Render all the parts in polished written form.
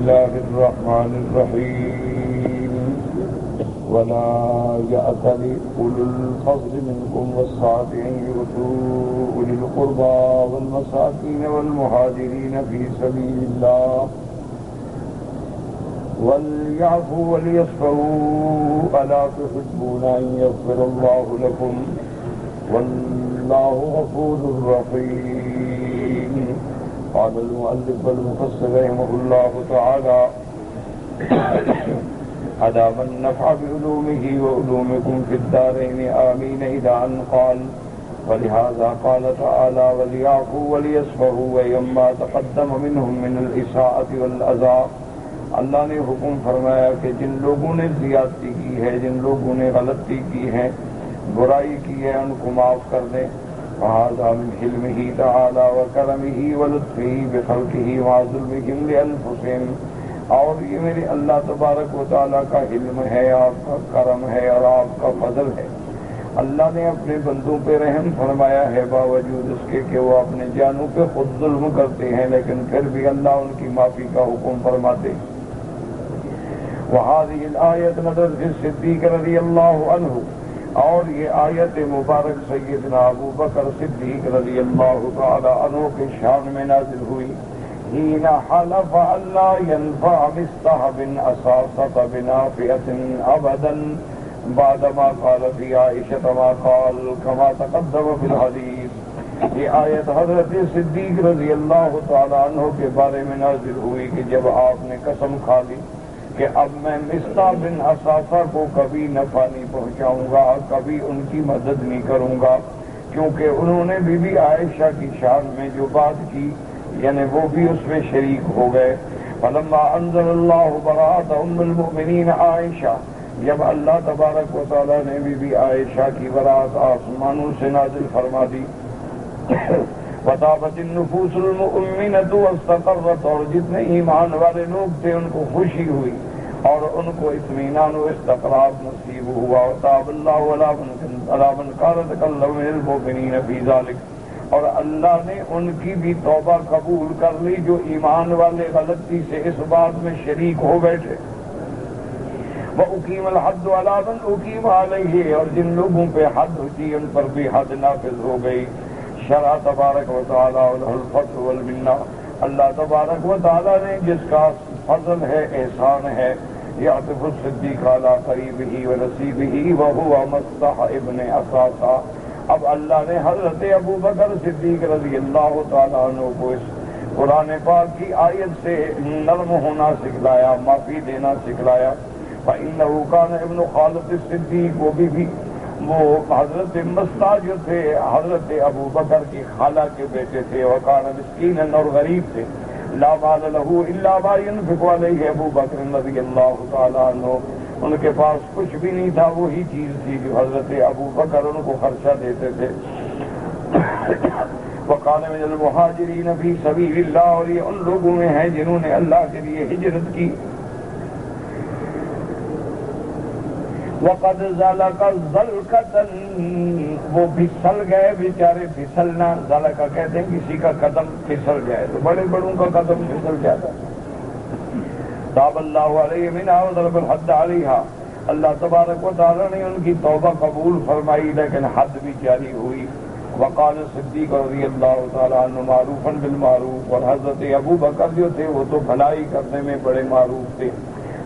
الله الرحمن الرحيم ولا يأتل أولو الفضل منكم والسعة أن يؤتوا أولي القربى والمساكين والمهاجرين في سبيل الله وليعفوا وليصفحوا ألا تحبون أن يغفر الله لكم والله غفور رحيم. قال المؤلف والمفسر رحمه الله تعالى أدام النفع بعلومه وعلومكم في الدارين آمين إلى أن قال ولهذا قال تعالى وليعفوا وليصفحوا ويما تقدم منهم من الإساءة والأذى. اللہ نے حکم فرمایا کہ جن لوگوں نے زیادتی کی ہے، جن لوگوں نے غلطی کی ہے، برائی کی ہے، ان کو معاف کر دیں. وهذا من حلمه تعالى وكرمه ولطفه بخلقه وظلمهم لأنفسهم. اور یہ میرے اللہ تبارک و تعالیٰ کا علم ہے، آپ کا کرم ہے اور آپ کا فضل ہے. اللہ نے اپنے بندوں پہ رحم فرمایا ہے باوجود اس کے کہ وہ اپنے جانوں پہ خود ظلم کرتے ہیں، لیکن پھر بھی اللہ ان کی معافی کا حکم فرماتے. وهذه الآیت نزلت فی الصدیق رضی اللہ عنہ، اور یہ آیت مبارک سیدنا ابو بکر صدیق رضی اللہ تعالی عنہ کے شان میں نازل ہوئی. حين حلف ألا ينفع مصطحب أساست بنافئة أبدا بعدما قال في عائشة ما قال كما تقدم في الحديث. یہ آیت حضرت صدیق رضی اللہ تعالی عنہ کے بارے میں نازل ہوئی کہ جب آپ نے قسم کھا لی کہ اب میں مصطح بن اساسہ کو کبھی نفع نہیں پہنچاؤں گا، کبھی ان کی مدد نہیں کروں گا، کیونکہ انہوں نے بی بی عائشہ کی شان میں جو بات کی یعنی وہ بھی اس میں شریک ہو گئے. فلما انزل اللہ براءۃ ام المؤمنین عائشہ، جب اللہ تبارک و تعالی نے بی بی عائشہ کی براءت آسمانوں سے نازل فرما دی. وطابت النفوس المؤمنۃ واستقرت، اور جتنے ایمان والے لوگ تھے ان کو خوشی ہوئی اور ان کو اطمینان و استقرار نصیب ہوا. وتاب اللہ علی من کان تکلم من المؤمنین فی ذلک، اور اللہ نے ان کی بھی توبہ قبول کر لی جو ایمان والے غلطی سے اس بات میں شریک ہو بیٹھے. وَأُقِيمَ الْحَدُّ عَلَىٰ مَنْ أُقِيمَ عَلَيْهِ، اور جن لوگوں پہ حد ہوتی ان پر بھی حد نافذ ہو گئی. شرع تبارک و تعالیٰ لہ الفضل والمنہ، اللہ تبارک و تعالیٰ نے جس کا فضل ہے، احسان ہے، یعطف الصدیق علی قریبہ ونصیبہ وہو مصطح ابن اساسہ. اب اللہ نے حضرت ابو بکر صدیق رضی اللہ تعالیٰ عنہ کو اس قرآن پاک کی آیت سے نرم ہونا سکھلایا، معافی دینا سکھلایا. فإنہ کان ابن خالد الصدیق، وہ حضرت مصطح جو تھے حضرت ابو بکر کی خالہ کے بیٹے تھے. وکان مسکینا، اور غریب تھے. لا مال لہ الا ما ينفق علیہ ابو بکر رضی اللہ تعالیٰ عنہ، ان کے پاس کچھ بھی نہیں تھا، وہی چیز تھی جو حضرت ابو بکر ان کو خرچہ دیتے تھے. وقال من المہاجرین فی سبیل اللہ، اور یہ ان لوگوں میں ہیں جنہوں نے اللہ کے لیے ہجرت کی. وقد ذلک ذلکۃ، وہ پھسل گئے بیچارے. پھسلنا ذلکہ کہتے ہیں کسی کا قدم پھسل جائے، تو بڑے بڑوں کا قدم پھسل جاتا ہے. تاب اللہ علیہ منہا وضرب الحد علیہا، اللہ تبارک و تعالی نے ان کی توبہ قبول فرمائی لیکن حد بھی جاری ہوئی. وقال صدیق رضی اللہ تعالی عنہ معروفا بالمعروف، اور حضرت ابو بکر جو تھے وہ تو بھلائی کرنے میں بڑے معروف تھے.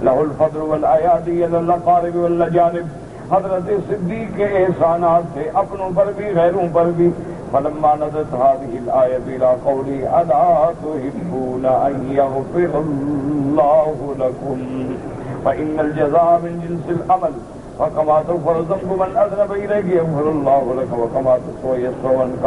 لہ الفضل والایادی علی الاقارب والاجانب، حضرت صدیق کے احسانات تھے اپنوں پر بھی غیروں پر بھی. فلما نزلت هذه الآية إلى قوله ألا تحبون أن يغفر الله لكم فإن الجزاء من جنس العمل فكما تغفر الذنب من أذنب إليك يغفر الله لك وكما تسوى يسوى عنك.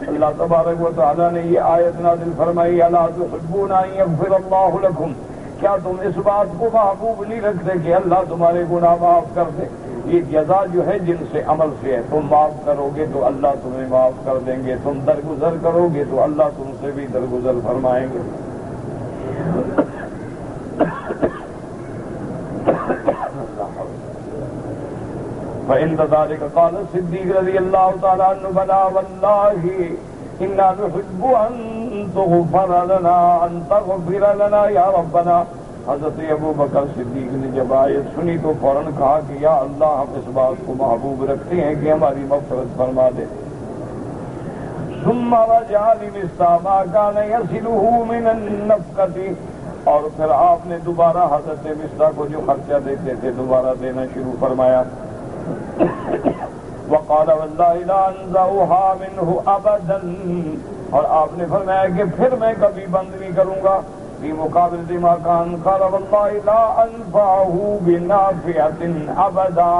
اللہ تبارک و تعالی نے یہ آیت نازل فرمائی ألا تحبون أن يغفر الله لكم، کیا تم اس بات کو محبوب نہیں رکھتے کہ اللہ تمہارے گناہ معاف کر دے؟ یہ جزا جو ہے جن سے عمل سے ہے. تم معاف کرو گے تو اللہ تمہیں معاف کر دیں گے، تم درگزر کرو گے تو اللہ تم سے بھی درگزر فرمائیں گے. فعند ذلك قال الصدیق رضی اللہ تعالی عنہ بلا واللہ انا نحب ان تغفر لنا ان تغفر لنا یا ربنا حضرت ابو بکر صدیق نے جب آیت سنی تو فوراً کہا کہ یا اللہ ہم اس بات کو محبوب رکھتے ہیں کہ ہماری مغفرت فرما دے۔ ثم رجع لمثل ما كان يصله من النفقة، اور پھر آپ نے دوبارہ حضرت مصطفیٰ کو جو خرچہ دیتے تھے دوبارہ دینا شروع فرمایا۔ وقال والله لا انزعها منه ابدا، اور آپ نے فرمایا کہ پھر میں کبھی بند نہیں کروں گا۔ فی مقابل ما كان قال والله لا انفعه بنافعة ابدا،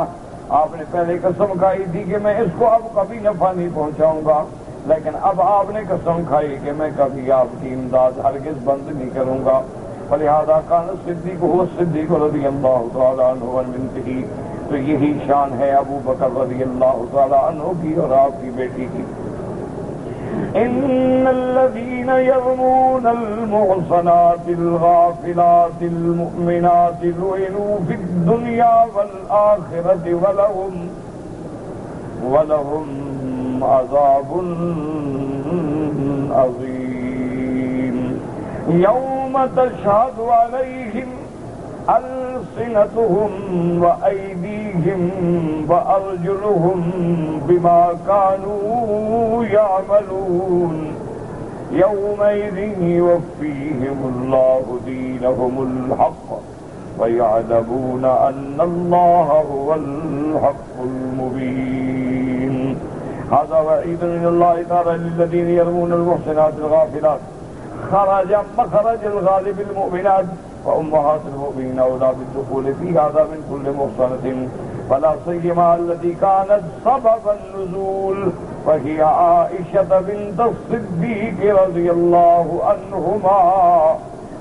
آپ نے پہلے قسم کھائی تھی کہ میں اس کو اب کبھی نفع نہیں پہنچاؤں گا، لیکن اب آپ نے قسم کھائی کہ میں کبھی آپ کی امداد ہرگز بند نہیں کروں گا۔ فلہذا کان الصدیق هو الصدیق رضی اللہ تعالیٰ عنہ ومنته، تو یہی شان ہے ابو بکر رضی اللہ تعالیٰ عنہ کی اور آپ کی بیٹی کی۔ ان الذين يرمون المحصنات الغافلات المؤمنات لعنوا في الدنيا والآخرة ولهم عذاب عظيم يوم تشهد عليهم ألسنتهم وأيديهم وأرجلهم بما كانوا يعملون يومئذ يوفيهم الله دينهم الحق ويعلمون أن الله هو الحق المبين۔ هذا وعيد من الله تعالى للذين يرمون المحسنات الغافلات، خرج مخرج الغالب المؤمنات وأمهات المؤمنين أولى بالدخول في هذا من كل محصنة، فلا سيما التي كانت سبب النزول وهي عائشة بنت الصديق رضي الله عنهما۔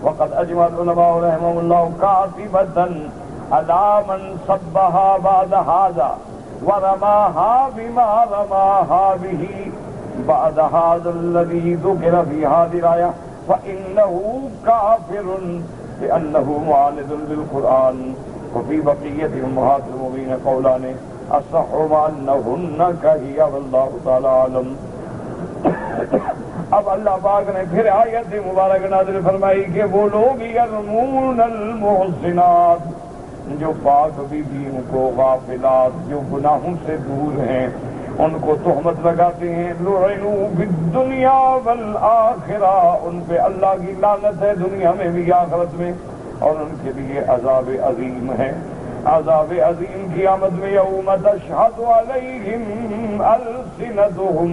وقد أجمع العلماء رحمهم الله كاتبة على من صبها بعد هذا ورماها بما رماها به بعد هذا الذي ذكر في هذه الآية، فإنه كافر لأنه معاند للقرآن۔ وفي بقية أمهات المؤمنين قولان أصح مع أنهن كهي والله تعالى أعلم۔ اب اللہ پاک نے پھر آیت مبارک نازل فرمائی کہ وہ لوگ یرمون المحسنات، جو پاک بیویوں کو، غافلات جو گناہوں سے دور ہیں، ان کو تہمت لگاتے ہیں۔ لعنوا فی الدنیا والآخرہ، ان پہ اللہ کی لعنت ہے دنیا میں بھی آخرت میں، اور ان کے لیے عذاب عظیم ہے۔ عذاب عظیم کی آمد میں یوم تشہد علیہم السنتہم،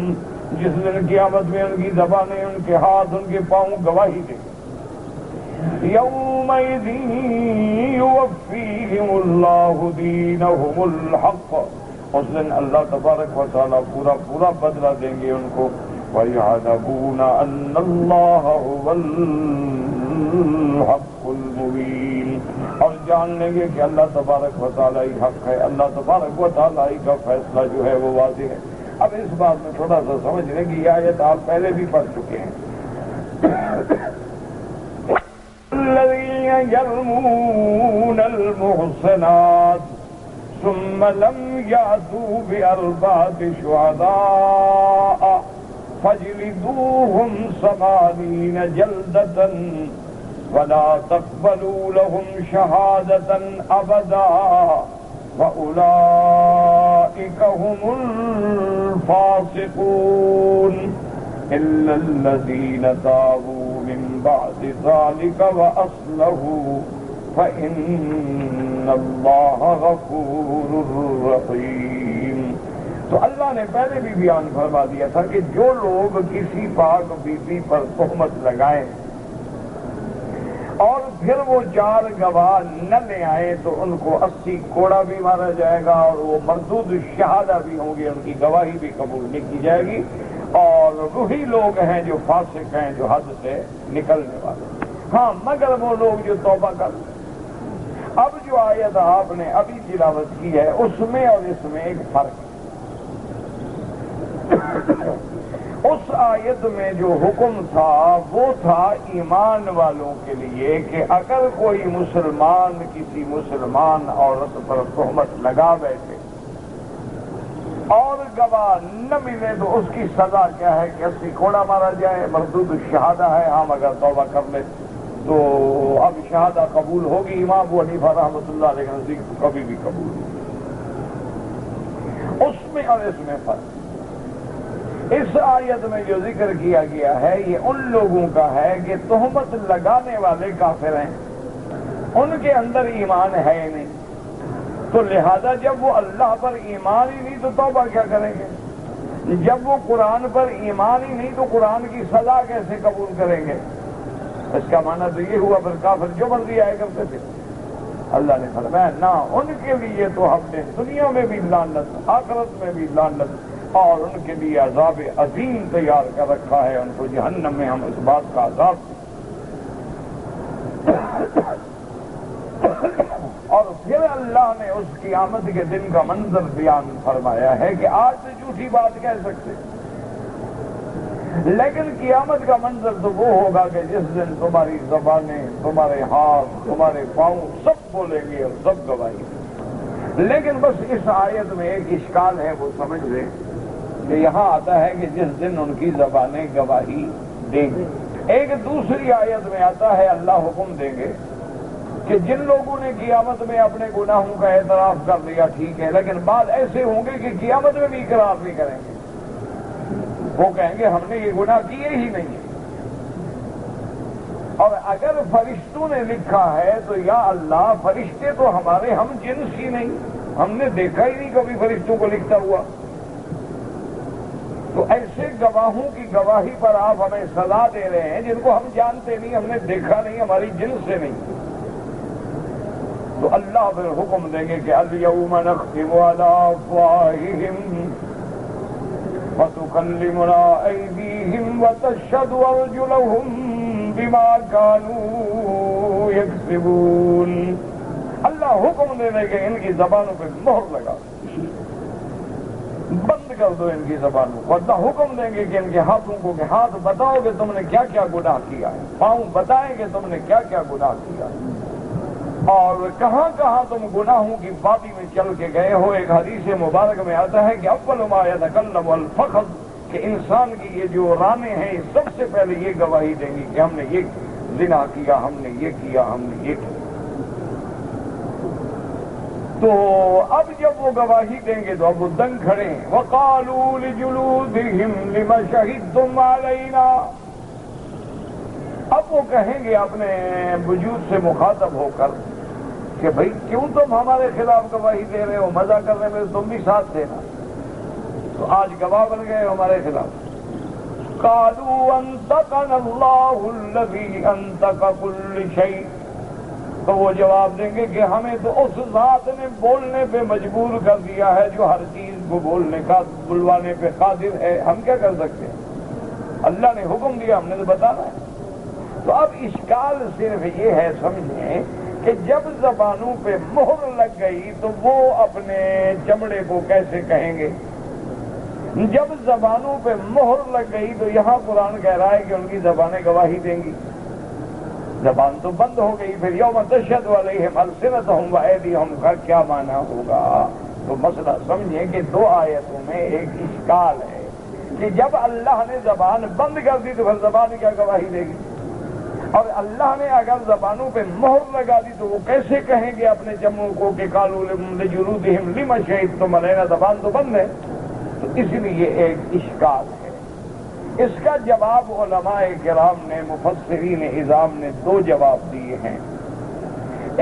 جس دن قیامت میں ان کی زبانیں، ان کے ہاتھ، ان کے پاؤں گواہی دیں۔ یومئذ یوفیہم اللہ دینہم الحق، اس دن اللہ تبارک و تعالیٰ پورا بدلہ دیں گے ان کو۔ وَيَعْلَمُونَ أَنَّ اللَّهَ هُوَ الْحَقُّ الْمُبِينُ، اور جان لیں گے کہ اللہ تبارک و تعالیٰ ہی حق ہے، اللہ تبارک و تعالیٰ ہی کا فیصلہ جو ہے وہ واضح ہے۔ اب اس بات میں تھوڑا سا سمجھنے کی آیت آپ پہلے بھی پڑھ چکے ہیں۔ الذين يرمون المحصنات ثم لم يأتوا بأربعة شهداء فاجلدوهم 80 جلدة ولا تقبلوا لهم شهادة أبدا وأولئك هم الفاسقون إلا الذين تابوا من بعد ذلك وأصلحوا فإن الله غفور رحيم۔ تو اللہ نے پہلے بھی بیان فرما دیا تھا کہ جو لوگ کسی پاک بیوی پر تہمت لگائیں اور پھر وہ 4 گواہ نہ لے آئے تو ان کو 80 کوڑا بھی مارا جائے گا، اور وہ مردود شہادہ بھی ہوں گے، ان کی گواہی بھی قبول نہیں کی جائے گی، اور وہی لوگ ہیں جو فاسق ہیں، جو حد سے نکلنے والے۔ ہاں، مگر وہ لوگ جو توبہ کر لیں۔ اب جو آیت آپ نے ابھی تلاوت کی ہے اس میں اور اس میں ایک فرق ہے۔ اس آیت میں جو حکم تھا وہ تھا ایمان والوں کے لیے کہ اگر کوئی مسلمان کسی مسلمان عورت پر تہمت لگا بیٹھے اور گواہ نہ ملے تو اس کی سزا کیا ہے کہ 80 کوڑا مارا جائے، مردود الشہادہ ہے، ہاں مگر توبہ کر لے۔ تو اب شہادہ قبول ہوگی امام ابو حنیفہ رحمۃ اللہ علیہ کے نزدیک کبھی بھی قبول نہیں۔ اس میں اور اس میں فرق۔ اس آیت میں جو ذکر کیا گیا ہے یہ ان لوگوں کا ہے کہ تہمت لگانے والے کافر ہیں، ان کے اندر ایمان ہے نہیں، تو لہذا جب وہ اللہ پر ایمان ہی نہیں تو توبہ کیا کریں گے؟ جب وہ قرآن پر ایمان ہی نہیں تو قرآن کی سزا کیسے قبول کریں گے؟ اس کا معنی تو یہ ہوا پھر کافر جو مرضی آئے کرتے تھے۔ اللہ نے فرمایا نہ، ان کے لیے تو ہم نے دنیا میں بھی لعنت، آخرت میں بھی لعنت، اور ان کے لیے عذاب عظیم تیار کر رکھا ہے، ان کو جہنم میں ہم اس بات کا عذاب اور پھر اللہ نے اس قیامت کے دن کا منظر بیان فرمایا ہے کہ آج تو جھوٹی بات کہہ سکتے، لیکن قیامت کا منظر تو وہ ہوگا کہ جس دن تمہاری زبانیں، تمہارے ہاتھ، تمہارے پاؤں سب بولیں گے اور سب گواہی دیں۔ لیکن بس اس آیت میں ایک اشکال ہے، وہ سمجھ لیں کہ یہاں آتا ہے کہ جس دن ان کی زبانیں گواہی دیں گے۔ ایک دوسری آیت میں آتا ہے اللہ حکم دیں گے کہ جن لوگوں نے قیامت میں اپنے گناہوں کا اعتراف کر لیا ٹھیک ہے، لیکن بعض ایسے ہوں گے کہ قیامت میں بھی اقرار نہیں کریں گے، وہ کہیں گے ہم نے یہ گناہ کیے ہی نہیں۔ اور اگر فرشتوں نے لکھا ہے تو یا اللہ فرشتے تو ہمارے ہم جنس ہی نہیں، ہم نے دیکھا ہی نہیں کبھی فرشتوں کو لکھتا ہوا، تو ایسے گواہوں کی گواہی پر آپ ہمیں سزا دے رہے ہیں جن کو ہم جانتے نہیں، ہم نے دیکھا نہیں، ہماری جنس سے نہیں۔ تو اللہ پھر حکم دیں گے کہ الیوم نختم علی افواہہم وتکلمنا ایدیہم وتشہد ارجلہم بما کانوا یکسبون۔ اللہ حکم دے دیں کہ ان کی زبانوں پہ مہر لگا، بند کر دو ان کی زبانوں کو۔ اللہ حکم دیں گے کہ ان کے ہاتھوں کو کہ ہاتھ بتاؤ کہ تم نے کیا کیا گناہ کیا ہے، پاؤں بتائیں کہ تم نے کیا کیا گناہ کیا ہے، اور کہاں کہاں تم گناہوں کی وادی میں چل کے گئے ہو۔ ایک حدیث مبارک میں آتا ہے کہ اول ما یتکلم الفخذ، کہ انسان کی یہ جو رانیں ہیں سب سے پہلے یہ گواہی دیں گی کہ ہم نے یہ زنا کیا، ہم نے یہ کیا، ہم نے یہ کیا۔ تو اب جب وہ گواہی دیں گے تو اب وہ دنگ کھڑے ہیں۔ وقالوا لجلودہم لم شہدتم علینا، اب وہ کہیں گے اپنے وجود سے مخاطب ہو کر کہ بھئی کیوں تم ہمارے خلاف گواہی دے رہے ہو، مزہ کرنے میں تم بھی ساتھ دینا، تو آج گواہ بن گئے ہمارے خلاف۔ قالوا انطقنا اللہ الذی انطق کل شیء، تو وہ جواب دیں گے کہ ہمیں تو اس ذات نے بولنے پہ مجبور کر دیا ہے جو ہر چیز کو بولنے کا، بلوانے پہ قادر ہے، ہم کیا کر سکتے ہیں؟ اللہ نے حکم دیا، ہم نے تو بتانا ہے۔ تو اب اشکال صرف یہ ہے، سمجھیں کہ جب زبانوں پہ مہر لگ گئی تو وہ اپنے چمڑے کو کیسے کہیں گے؟ جب زبانوں پہ مہر لگ گئی تو یہاں قرآن کہہ رہا ہے کہ ان کی زبانیں گواہی دیں گی، زبان تو بند ہو گئی، پھر یوم تشہد علیہم السنتہم وایدیہم کا کیا معنی ہوگا؟ تو مسئلہ سمجھیں کہ دو آیتوں میں ایک اشکال ہے کہ جب اللہ نے زبان بند کر دی تو پھر زبان کیا گواہی دے گی، اور اللہ نے اگر زبانوں پہ مہر لگا دی تو وہ کیسے کہیں گے اپنے چمڑوں کو کہ قالوا لجلودہم لم شہدتم علینا، زبان تو بند ہے۔ تو اس لیے ایک اشکال ہے۔ اس کا جواب علماء کرام نے، مفسرین اعظام نے دو جواب دیے ہیں۔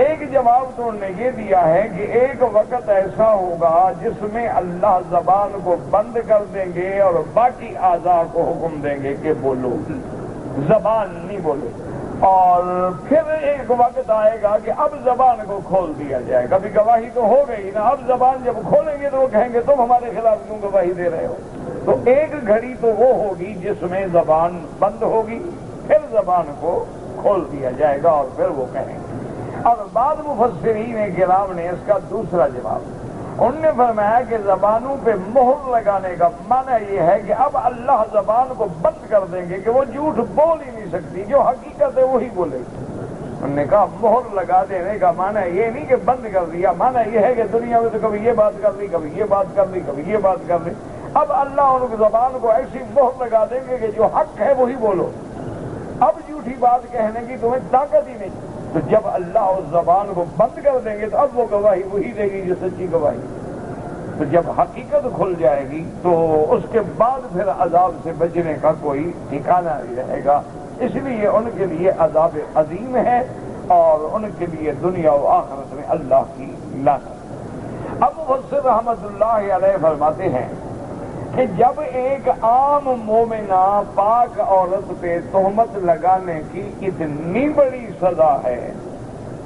ایک جواب تو انہوں نے یہ دیا ہے کہ ایک وقت ایسا ہوگا جس میں اللہ زبان کو بند کر دیں گے اور باقی اعضاء کو حکم دیں گے کہ بولو، زبان نہیں بولو، اور پھر ایک وقت آئے گا کہ اب زبان کو کھول دیا جائے گا۔ ابھی گواہی تو ہو گئی نا، اب زبان جب کھولیں گے تو وہ کہیں گے تم ہمارے خلاف کیوں گواہی دے رہے ہو۔ تو ایک گھڑی تو وہ ہوگی جس میں زبان بند ہوگی، پھر زبان کو کھول دیا جائے گا اور پھر وہ کہیں گے۔ اور بعض مفسرین کرام نے اس کا دوسرا جواب، انہوں نے فرمایا کہ زبانوں پہ مہر لگانے کا معنی یہ ہے کہ اب اللہ زبان کو بند کر دیں گے کہ وہ جھوٹ بول ہی نہیں سکتی، جو حقیقت ہے وہی بولے گی۔ انہوں نے کہا مہر لگا دینے کا معنی یہ نہیں کہ بند کر دیا، معنی یہ ہے کہ دنیا میں تو کبھی یہ بات کر لی، کبھی یہ بات کر لی، کبھی یہ بات کر لی، اب اللہ ان کی زبان کو ایسی مہر لگا دیں گے کہ جو حق ہے وہی بولو، اب جھوٹ جھوٹی بات کہنے کی تمہیں طاقت ہی نہیں. تو جب اللہ اس زبان کو بند کر دیں گے تو اب وہ گواہی وہی دے گی جو سچی گواہی. تو جب حقیقت کھل جائے گی تو اس کے بعد پھر عذاب سے بچنے کا کوئی ٹھکانہ نہیں رہے گا. اس لیے ان کے لیے عذاب عظیم ہے اور ان کے لیے دنیا و آخرت میں اللہ کی لعنت. اب مفسر رحمت اللہ علیہ فرماتے ہیں کہ جب ایک عام مومنہ پاک عورت پہ تہمت لگانے کی اتنی بڑی سزا ہے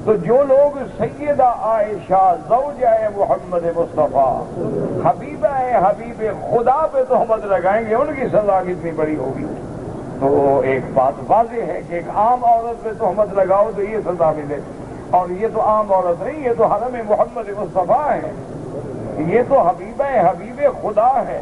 تو جو لوگ سیدہ عائشہ زوجہ محمد مصطفیٰ حبیبہ حبیب خدا پہ تہمت لگائیں گے ان کی سزا کتنی بڑی ہوگی. تو ایک بات واضح ہے کہ ایک عام عورت پہ تہمت لگاؤ تو یہ سزا ملے. اور یہ تو عام عورت نہیں، یہ تو حرم محمد مصطفیٰ ہے، یہ تو حبیبہ حبیب خدا ہے،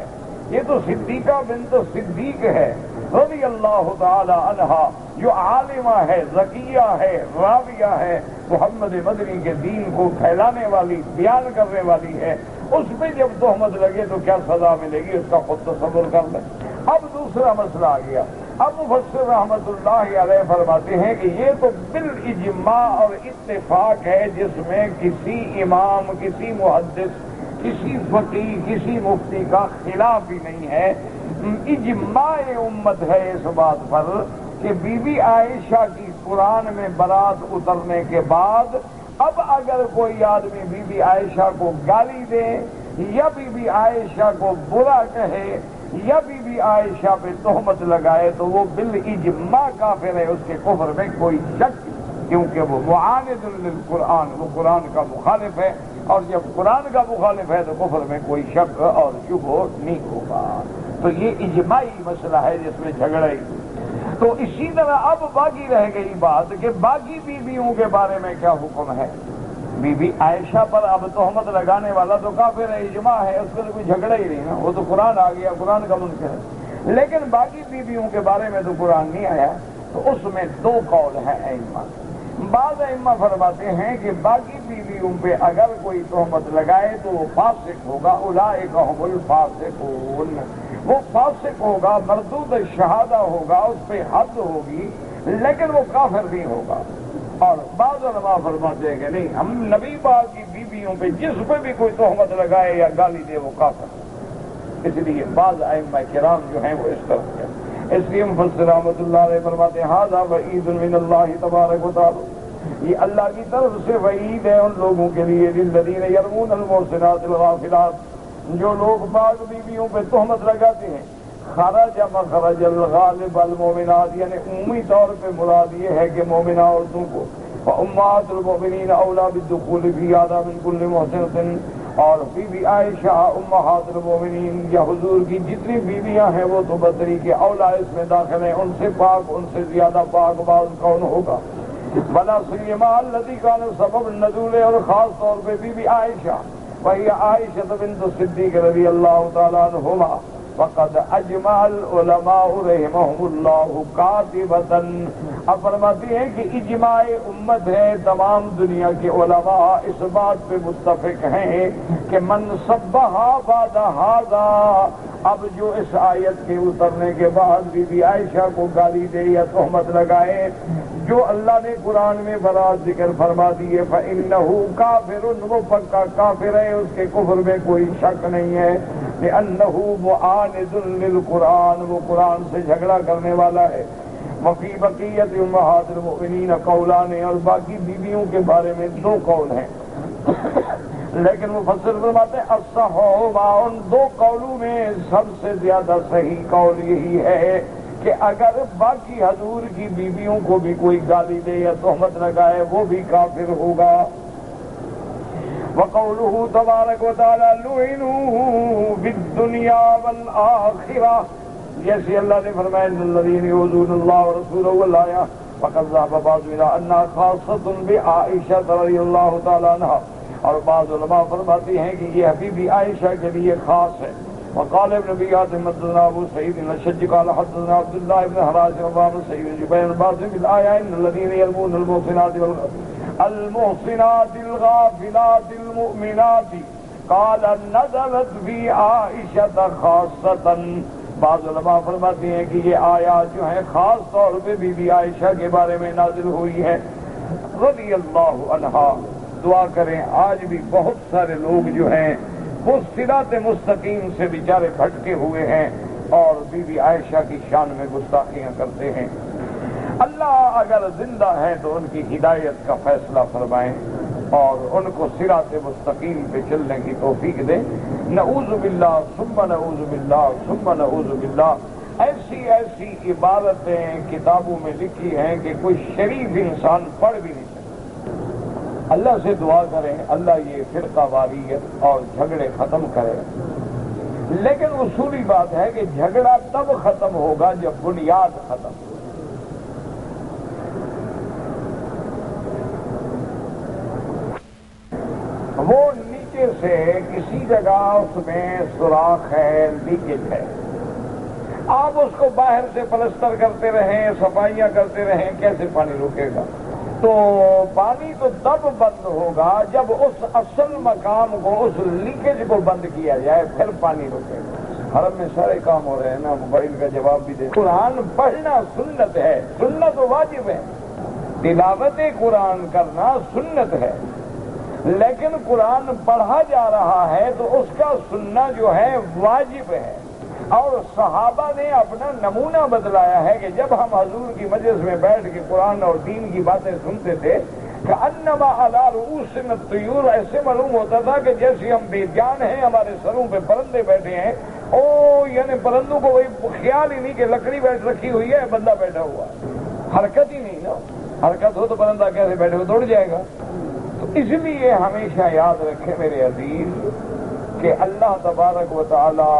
یہ تو صدیقہ بنت صدیق ہے رضی اللہ تعالی عنہا، جو عالمہ ہے، ذکیہ ہے، راویہ ہے، محمد مدنی کے دین کو پھیلانے والی، بیان کرنے والی ہے. اس پہ جب تہمت لگے تو کیا سزا ملے گی اس کا خود تصور کر لیں. اب دوسرا مسئلہ آ گیا. اب مفسر رحمت اللہ علیہ فرماتے ہیں کہ یہ تو بالاجماع اور اتفاق ہے جس میں کسی امام، کسی محدث، کسی فقیہ، کسی مفتی کا خلاف بھی نہیں ہے. اجماع امت ہے اس بات پر کہ بی بی عائشہ کی قرآن میں برات اترنے کے بعد اب اگر کوئی آدمی بی بی عائشہ کو گالی دے یا بی بی عائشہ کو برا کہے یا بی بی عائشہ پہ تہمت لگائے تو وہ بالاجماع کافر ہے، اس کے کفر میں کوئی شک نہیں، کیونکہ وہ معاند للقرآن، وہ قرآن کا مخالف ہے، اور جب قرآن کا مخالف ہے تو کفر میں کوئی شک اور شبہ نہیں ہوگا. تو یہ اجماعی مسئلہ ہے جس میں جھگڑے. تو اسی طرح اب باقی رہ گئی بات کہ باقی بیویوں کے بارے میں کیا حکم ہے. بی بی عائشہ پر اب تہمت لگانے والا تو کافر ہے، اجماع ہے، اس کا تو کوئی جھگڑا ہی نہیں نا، وہ تو قرآن آ گیا، قرآن کا منکر ہے. لیکن باقی بیویوں کے بارے میں تو قرآن نہیں آیا، تو اس میں دو قول ہیں ائمہ. بعض ائمہ فرماتے ہیں کہ باقی بیویوں پہ اگر کوئی تہمت لگائے تو وہ فاسق ہوگا، اولئک هم الفاسقون، وہ فاسق ہوگا، مردود شہادہ ہوگا، اس پہ حد ہوگی، لیکن وہ کافر نہیں ہوگا. اور بعض علماء فرماتے ہیں کہ نہیں، ہم نبی پاک کی بیویوں پہ جس پہ بھی کوئی تہمت لگائے یا گالی دے وہ کافر. اس لیے بعض ائمہ کرام جو ہیں وہ اس طرح کے. اس لیے مفسر رحمۃ اللہ علیہ فرماتے ہیں ھذا وعید من اللہ تبارک و تعالی، یہ اللہ کی طرف سے وعید ہے ان لوگوں کے لیے للذین یرمون المحصنات الغافلات، جو لوگ پاک بیویوں پہ تہمت لگاتے ہیں. خرج مخرج الغالب المومنات، یعنی عمومی طور پہ مراد یہ ہے کہ مومنہ عورتوں کو امہات المؤمنین اولیٰ بالدخول فی ھذا من کل محسنۃ، اور بی بی عائشہ امہات المؤمنین یا حضور کی جتنی بیویاں ہیں وہ تو بدری کے اولیٰ اس میں داخل ہیں، ان سے پاک، ان سے زیادہ پاک باز کون ہوگا. بلا سیما الذی کان سبب النزول، اور خاص طور پہ بی بی عائشہ، وہی عائشہ بنت صدیق رضی اللہ تعالیٰ عنہما. فقد اجمع العلماء رحمهم اللہ قاطبۃ، اب فرماتی ہیں کہ اجماع امت ہے، تمام دنیا کے علماء اس بات پہ متفق ہیں کہ من سبھا بعد ھذا، اب جو اس آیت کے اترنے کے بعد بی بی عائشہ کو گالی دے یا تہمت لگائے، جو اللہ نے قرآن میں برات ذکر فرما دی ہے، فإنہ کافر، وہ پکا کافر ہے، اس کے کفر میں کوئی شک نہیں ہے. لأنہ معاند للقرآن، وہ قرآن سے جھگڑا کرنے والا ہے. وفی بقیت امہات المؤمنین قولان، اور باقی بیویوں کے بارے میں دو قول ہیں. لیکن مفسر فرماتے ہیں الصحابہ، ان دو قولوں میں سب سے زیادہ صحیح قول یہی ہے کہ اگر باقی حضور کی بیویوں کو بھی کوئی گالی دے یا تہمت لگائے وہ بھی کافر ہوگا. وقوله تبارک و تعالی لعنوا فی الدنیا والآخرہ، جیسے اللہ نے فرمایا ان الذین یؤذون اللہ ورسولہ والآیہ فقد ذهب بعض الى انها خاصۃ بعائشہ رضی اللہ تعالی عنہا، اور بعض علماء فرماتے ہیں کہ یہ حبیبی عائشہ کے لیے خاص ہے. وقال ابن ابي حاتم حدثنا ابو سعيد الاشج قال حدثنا عبد الله بن حراش وابو سعيد جبير الباسم بالايه ان الذين يرمون المحصنات الغافلات المؤمنات قال نزلت في عائشة خاصة، بعض علماء فرماتے ہیں کہ یہ آیات جو ہیں خاص طور پہ بی بی عائشہ کے بارے میں نازل ہوئی ہے رضی اللہ عنہا۔ دعا کریں آج بھی بہت سارے لوگ جو ہیں وہ صراط مستقیم سے بیچارے بھٹکے ہوئے ہیں اور بی بی عائشہ کی شان میں گستاخیاں کرتے ہیں۔ اللہ اگر زندہ ہے تو ان کی ہدایت کا فیصلہ فرمائیں اور ان کو صراط مستقیم پہ چلنے کی توفیق دیں۔ نعوذ باللہ ثم نعوذ باللہ ثم نعوذ باللہ۔ ایسی ایسی عبادتیں کتابوں میں لکھی ہیں کہ کوئی شریف انسان پڑھ بھی نہیں سکتا۔ اللہ سے دعا کریں اللہ یہ فرقہ واریت اور جھگڑے ختم کرے، لیکن اصولی بات ہے کہ جھگڑا تب ختم ہوگا جب بنیاد ختم ہو۔ وہ نیچے سے کسی جگہ اس میں سوراخ ہے، لیکیج ہے، آپ اس کو باہر سے پلستر کرتے رہیں، صفائیاں کرتے رہیں، کیسے پانی رکے گا؟ تو پانی تو تب بند ہوگا جب اس اصل مقام کو، اس لیکیج کو بند کیا جائے، پھر پانی رکے گا۔ حرم میں سارے کام ہو رہے ہیں نا، موبائل کا جواب بھی دے۔ قرآن پڑھنا سنت ہے، سنت واجب ہے، تلاوت قرآن کرنا سنت ہے، لیکن قرآن پڑھا جا رہا ہے تو اس کا سننا جو ہے واجب ہے۔ اور صحابہ نے اپنا نمونہ بتلایا ہے کہ جب ہم حضور کی مجلس میں بیٹھ کے قرآن اور دین کی باتیں سنتے تھے کہ انما علی رؤوسنا الطیور، ایسے معلوم ہوتا تھا کہ جیسے ہم بے جان ہیں، ہمارے سروں پہ پرندے بیٹھے ہیں۔ یعنی پرندوں کو وہی خیال ہی نہیں کہ لکڑی بیٹھ رکھی ہوئی ہے، بندہ بیٹھا ہوا ہے، حرکت ہی نہیں نا، حرکت ہو تو پرندہ کیسے بیٹھے ہو، دوڑ جائے گا۔ تو اس لیے ہمیشہ یاد رکھے میرے عزیز کہ اللہ تبارک و تعالی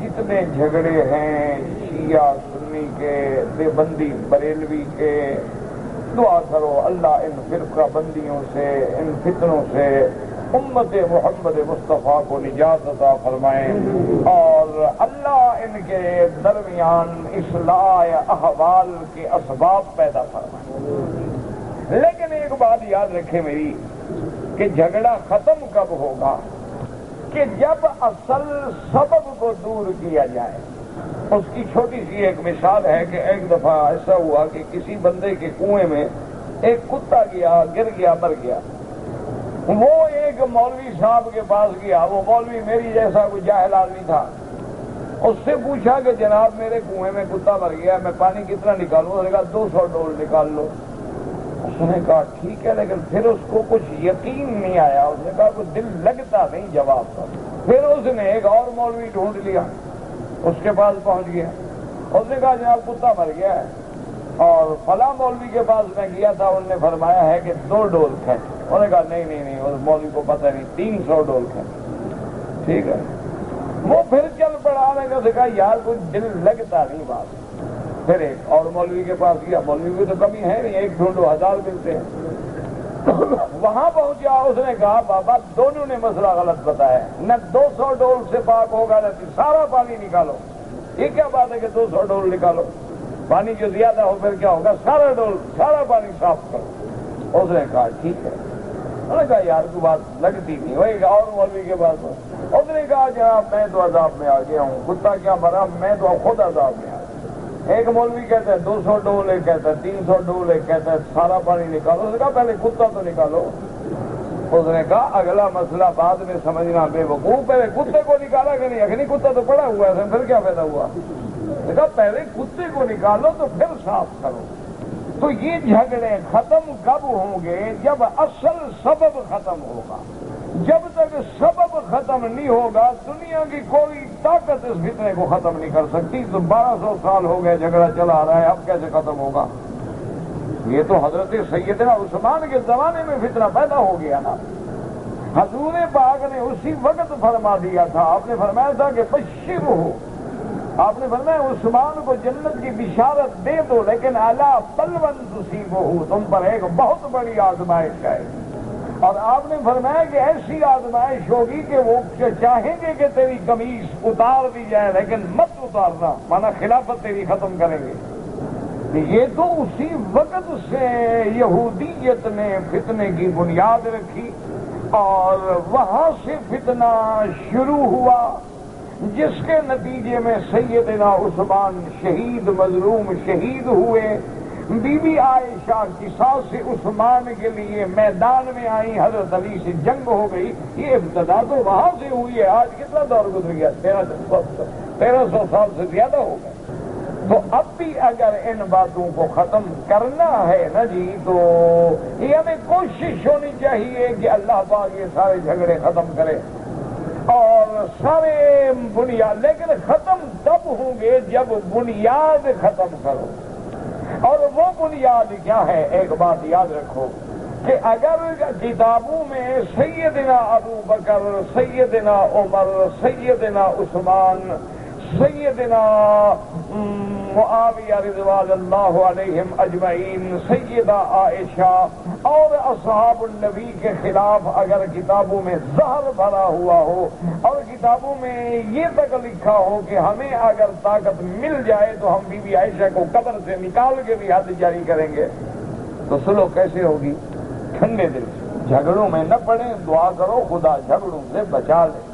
جتنے جھگڑے ہیں شیعہ سنی کے، دیوبندی بریلوی کے، دعا کرو اللہ ان فرقہ بندیوں سے، ان فتنوں سے امت محمد مصطفیٰ کو نجات عطا فرمائیں اور اللہ ان کے درمیان اصلاح احوال کے اسباب پیدا فرمائیں۔ لیکن ایک بات یاد رکھے میری کہ جھگڑا ختم کب ہوگا؟ کہ جب اصل سبب کو دور کیا جائے۔ اس کی چھوٹی سی ایک مثال ہے کہ ایک دفعہ ایسا ہوا کہ کسی بندے کے کنویں میں ایک کتا گیا، گر گیا، مر گیا۔ وہ ایک مولوی صاحب کے پاس گیا، وہ مولوی میری جیسا کوئی جاہل آدمی تھا، اس سے پوچھا کہ جناب میرے کنویں میں کتا مر گیا، میں پانی کتنا نکالوں؟ اس نے کہا 200 ڈول نکال لو۔ اس نے کہا ٹھیک ہے، لیکن پھر اس کو کچھ یقین نہیں آیا، اس نے کہا کوئی دل لگتا نہیں جواب کا۔ پھر اس نے ایک اور مولوی ڈھونڈ لیا، اس کے پاس پہنچ گیا، اس نے کہا جناب کتا مر گیا ہے، اور فلاں مولوی کے پاس میں گیا تھا، انہوں نے فرمایا ہے کہ 2 ڈول کھینچ۔ انہوں نے کہا نہیں، اس مولوی کو پتہ نہیں، 300 ڈول کھینچ۔ ٹھیک ہے، وہ پھر چل پڑا، نے کہا یار کوئی دل لگتا نہیں بات۔ پھر ایک اور مولوی کے پاس گیا، مولوی کی تو کمی ہے نہیں، ایک ڈھونڈو 1000 ملتے ہیں۔ وہاں پہنچا، اس نے کہا بابا دونوں نے مسئلہ غلط بتایا، نہ 200 ڈول سے پاک ہوگا نہ سارا پانی نکالو۔ یہ کیا بات ہے کہ 200 ڈول نکالو؟ پانی جو زیادہ ہو پھر کیا ہوگا؟ سارا پانی صاف کرو۔ اس نے کہا ٹھیک ہے۔ انہوں نے کہا یار کو بات لگتی نہیں، وہی اور مولوی کے پاس۔ اس نے کہا جناب میں تو عذاب میں آ گیا ہوں، کتا کیا مرا، میں تو خود عذاب میں آ گیا۔ ایک مولوی کہتا ہے 200 ڈول، ایک کہتا ہے 300 ڈول، ایک کہتا ہے سارا پانی نکالو۔ اس نے کہا پہلے کتا تو نکالو۔ اس نے کہا اگلا مسئلہ بعد میں سمجھنا بے وقوف، پہلے کتے کو نکالا کہ نہیں؟ اگنی کتا تو پڑا ہوا ہے، پھر کیا فائدہ ہوا؟ اس نے کہا پہلے کتے کو نکالو تو پھر صاف کرو۔ تو یہ جھگڑے ختم کب ہوں گے؟ جب اصل سبب ختم ہوگا۔ جب تک سبب ختم نہیں ہوگا دنیا کی کوئی طاقت اس فتنے کو ختم نہیں کر سکتی۔ تو 1200 سال ہو گئے جھگڑا چلا آ رہا ہے، اب کیسے ختم ہوگا؟ یہ تو حضرت سیدنا عثمان کے زمانے میں فتنہ پیدا ہو گیا نا۔ حضور پاک نے اسی وقت فرما دیا تھا، آپ نے فرمایا تھا کہ بشر ہو، آپ نے فرمایا عثمان کو جنت کی بشارت دے دو، لیکن اعلیٰ بلون تصیبہ، تم پر ایک بہت بڑی آزمائش ہے۔ اور آپ نے فرمایا کہ ایسی آزمائش ہوگی کہ وہ چاہیں گے کہ تیری قمیص اتار دی جائے لیکن مت اتارنا، مانا خلافت تیری ختم کریں گے۔ یہ تو اسی وقت سے یہودیت نے فتنے کی بنیاد رکھی اور وہاں سے فتنہ شروع ہوا۔ جس کے نتیجے میں سیدنا عثمان شہید مظلوم شہید ہوئے، بی بی عائشہ کی ساس سے عثمان کے لیے میدان میں آئی، حضرت علی سے جنگ ہو گئی۔ یہ ابتدا تو وہاں سے ہوئی ہے۔ آج کتنا دور گزر گیا؟ 1300 سال سے زیادہ ہو گئے۔ تو اب بھی اگر ان باتوں کو ختم کرنا ہے نا جی، تو یہ ہمیں کوشش ہونی چاہیے کہ اللہ پاک یہ سارے جھگڑے ختم کرے اور سارے بنیاد، لیکن ختم تب ہوں گے جب بنیاد ختم کرو۔ اور وہ بنیاد کیا ہے؟ ایک بات یاد رکھو کہ اگر کتابوں میں سیدنا ابو بکر، سیدنا عمر، سیدنا عثمان، سیدنا معاویہ رضوان اللہ علیہم اجمعین، سیدہ عائشہ اور اصحاب النبی کے خلاف اگر کتابوں میں زہر بھرا ہوا ہو اور کتابوں میں یہ تک لکھا ہو کہ ہمیں اگر طاقت مل جائے تو ہم بی بی عائشہ کو قبر سے نکال کے بھی حد جاری کریں گے، تو سلو کیسے ہوگی؟ ٹھنڈے دل سے جھگڑوں میں نہ پڑیں، دعا کرو خدا جھگڑوں سے بچا لے،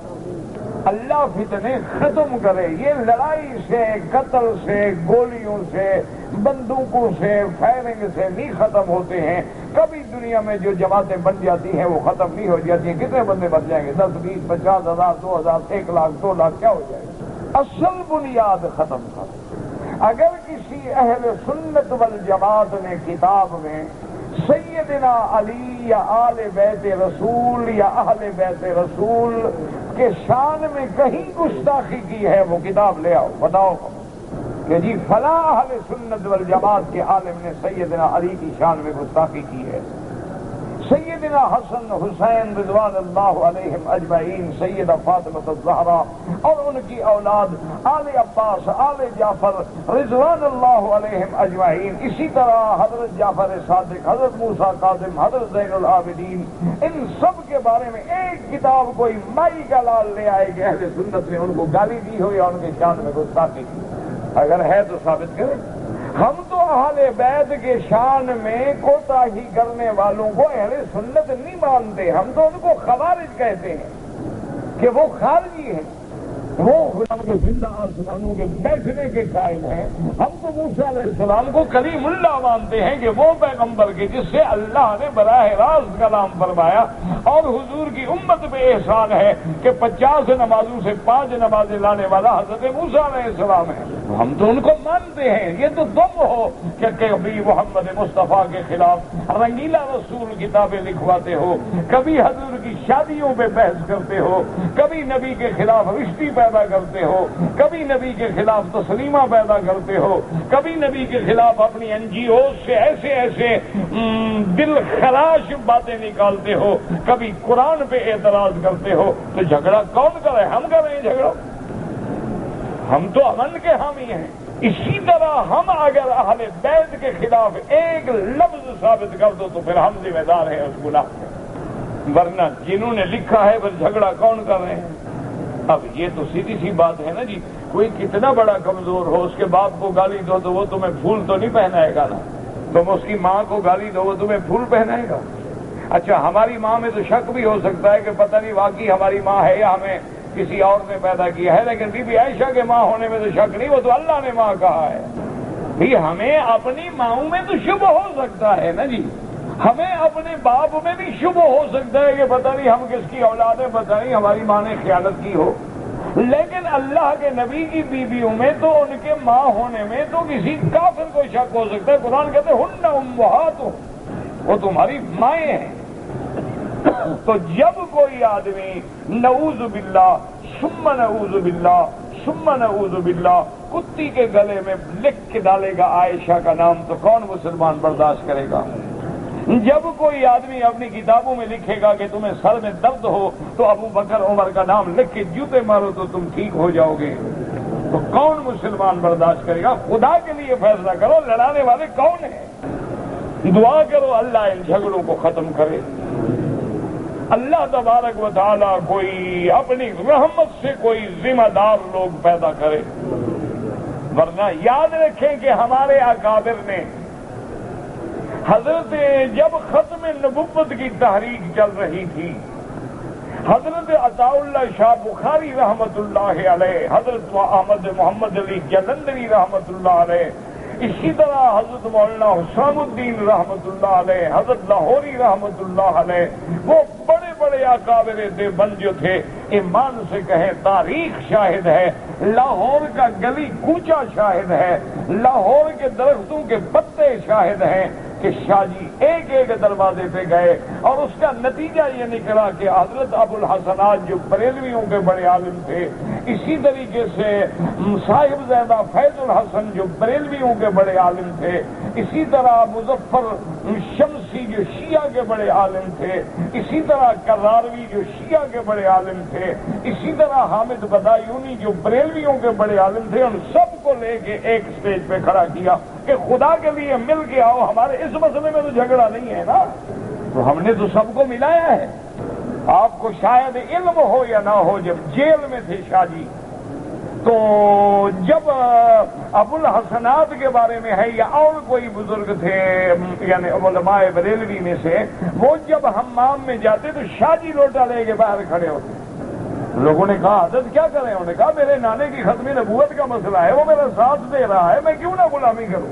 اللہ فتنے ختم کرے۔ یہ لڑائی سے، قتل سے، گولیوں سے، بندوقوں سے، فائرنگ سے نہیں ختم ہوتے ہیں۔ کبھی دنیا میں جو جماعتیں بن جاتی ہیں وہ ختم نہیں ہو جاتی ہیں۔ کتنے بندے بن جائیں گے؟ 10 20 50 ہزار 2000 1 لاکھ 2 لاکھ کیا ہو جائے گا؟ اصل بنیاد ختم کر۔ اگر کسی اہل سنت والجماعت نے کتاب میں سیدنا علی یا آل بیت رسول یا اہل بیت رسول کے شان میں کہیں گستاخی کی ہے، وہ کتاب لے آؤ، بتاؤ کہ جی فلاں اہل سنت والجماعت کے عالم نے سیدنا علی کی شان میں گستاخی کی ہے، سیدنا حسن حسین رضوان اللہ علیہم اجمعین، سیدہ فاطمہ الزہرا اور ان کی اولاد آل عباس، آل جعفر رضوان اللہ علیہم اجمعین، اسی طرح حضرت جعفر صادق، حضرت موسیٰ کاظم، حضرت زین العابدین، ان سب کے بارے میں ایک کتاب کوئی مائی کا لال لے آئے کہ اہل سنت نے ان کو گالی دی ہو یا ان کے شان میں گستاخی کی، اگر ہے تو ثابت کریں۔ ہم تو اہل بیت کے شان میں کوتاہی کرنے والوں کو اہل سنت نہیں مانتے، ہم تو ان کو خوارج کہتے ہیں کہ وہ خارجی ہیں، وہ خدا کے زندہ آسمانوں کے بیٹھنے کے قائم ہیں۔ ہم تو موسیٰ علیہ السلام کو کلیم اللہ مانتے ہیں کہ وہ پیغمبر کے جس سے اللہ نے براہ راست کلام فرمایا، اور حضور کی امت پہ احسان ہے کہ 50 نمازوں سے 5 نمازیں لانے والا حضرت موسیٰ علیہ السلام ہے، ہم تو ان کو مانتے ہیں۔ یہ تو تم ہو کہ کبھی محمد مصطفیٰ کے خلاف رنگیلا رسول کتابیں لکھواتے ہو، کبھی حضور کی شادیوں پہ بحث کرتے ہو، کبھی نبی کے خلاف رشتی پیدا کرتے ہو، کبھی نبی کے خلاف تسلیمہ پیدا کرتے ہو، کبھی نبی کے خلاف اپنی NGOs سے ایسے ایسے دل خراش باتیں نکالتے ہو، کبھی قرآن پہ اعتراض کرتے ہو، تو جھگڑا کون کرے؟ ہم کر رہے ہیں جھگڑا، ہم تو امن کے حامی ہیں۔ اسی طرح ہم اگر اہل بیت کے خلاف ایک لفظ ثابت کر دو تو پھر ہم ذمہ دار ہیں اس گناہ کے، ورنہ جنہوں نے لکھا ہے پھر جھگڑا کون کر رہے ہیں؟ اب یہ تو سیدھی سی بات ہے نا جی، کوئی کتنا بڑا کمزور ہو اس کے باپ کو گالی دو تو وہ تمہیں پھول تو نہیں پہنائے گا نا، تم اس کی ماں کو گالی دو وہ تمہیں پھول پہنائے گا؟ اچھا ہماری ماں میں تو شک بھی ہو سکتا ہے کہ پتہ نہیں واقعی ہماری ماں ہے یا ہمیں کسی اور نے پیدا کیا ہے، لیکن بی بی عائشہ کے ماں ہونے میں تو شک نہیں، وہ تو اللہ نے ماں کہا ہے۔ بھی ہمیں اپنی ماؤں میں تو شبہ ہو سکتا ہے نا جی، ہمیں اپنے باپ میں بھی شبہ ہو سکتا ہے کہ پتہ نہیں ہم کس کی اولاد ہے، پتہ نہیں ہماری ماں نے خیانت کی ہو، لیکن اللہ کے نبی کی بیویوں میں تو ان کے ماں ہونے میں تو کسی کافر کو شک ہو سکتا ہے۔ قرآن کہتے ہیں ہن امہاتکم، وہ تمہاری مائیں ہیں۔ تو جب کوئی آدمی نعوذ باللہ ثم نعوذ باللہ ثم نعوذ باللہ کتی کے گلے میں لکھ کے ڈالے گا عائشہ کا نام، تو کون مسلمان برداشت کرے گا؟ جب کوئی آدمی اپنی کتابوں میں لکھے گا کہ تمہیں سر میں درد ہو تو ابو بکر عمر کا نام لکھ کے جوتے مارو تو تم ٹھیک ہو جاؤ گے، تو کون مسلمان برداشت کرے گا؟ خدا کے لیے فیصلہ کرو، لڑانے والے کون ہیں؟ دعا کرو اللہ ان جھگڑوں کو ختم کرے، اللہ تبارک و تعالیٰ کوئی اپنی رحمت سے کوئی ذمہ دار لوگ پیدا کرے، ورنہ یاد رکھیں کہ ہمارے اکابر نے حضرت جب ختم نبوت کی تحریک چل رہی تھی، حضرت عطا اللہ شاہ بخاری رحمت اللہ علیہ، حضرت احمد محمد علی جلندری رحمت اللہ علیہ، اسی طرح حضرت مولانا حسام الدین رحمت اللہ علیہ، حضرت لاہوری رحمت اللہ علیہ، وہ بڑے بڑے اکابر دیوبند جو تھے، ایمان سے کہیں تاریخ شاہد ہے، لاہور کا گلی کوچا شاہد ہے، لاہور کے درختوں کے پتے شاہد ہیں کہ شاہ جی ایک ایک دروازے پہ گئے، اور اس کا نتیجہ یہ نکلا کہ حضرت ابو الحسنات جو بریلویوں کے بڑے عالم تھے، اسی طریقے سے صاحب زیدہ فیض الحسن جو بریلویوں کے بڑے عالم تھے، اسی طرح مظفر شمسی جو شیعہ کے بڑے عالم تھے، اسی طرح کراروی جو شیعہ کے بڑے عالم تھے، اسی طرح حامد بدایونی جو بریلویوں کے بڑے عالم تھے، ان سب کو لے کے ایک سٹیج پہ کھڑا کیا کہ خدا کے لیے مل کے آؤ، ہمارے اس مسئلے میں تو جھگڑا نہیں ہے نا، تو ہم نے تو سب کو ملایا ہے۔ آپ کو شاید علم ہو یا نہ ہو، جب جیل میں تھے شاہ جی، تو جب ابو الحسنات کے بارے میں ہے یا اور کوئی بزرگ تھے یعنی علماء بریلوی میں سے، وہ جب حمام میں جاتے تو شاہ جی لوٹا لے کے باہر کھڑے ہوتے۔ لوگوں نے کہا حضرت کیا کریں؟ انہوں نے کہا میرے نانے کی ختم نبوت کا مسئلہ ہے، وہ میرا ساتھ دے رہا ہے، میں کیوں نہ غلامی کروں؟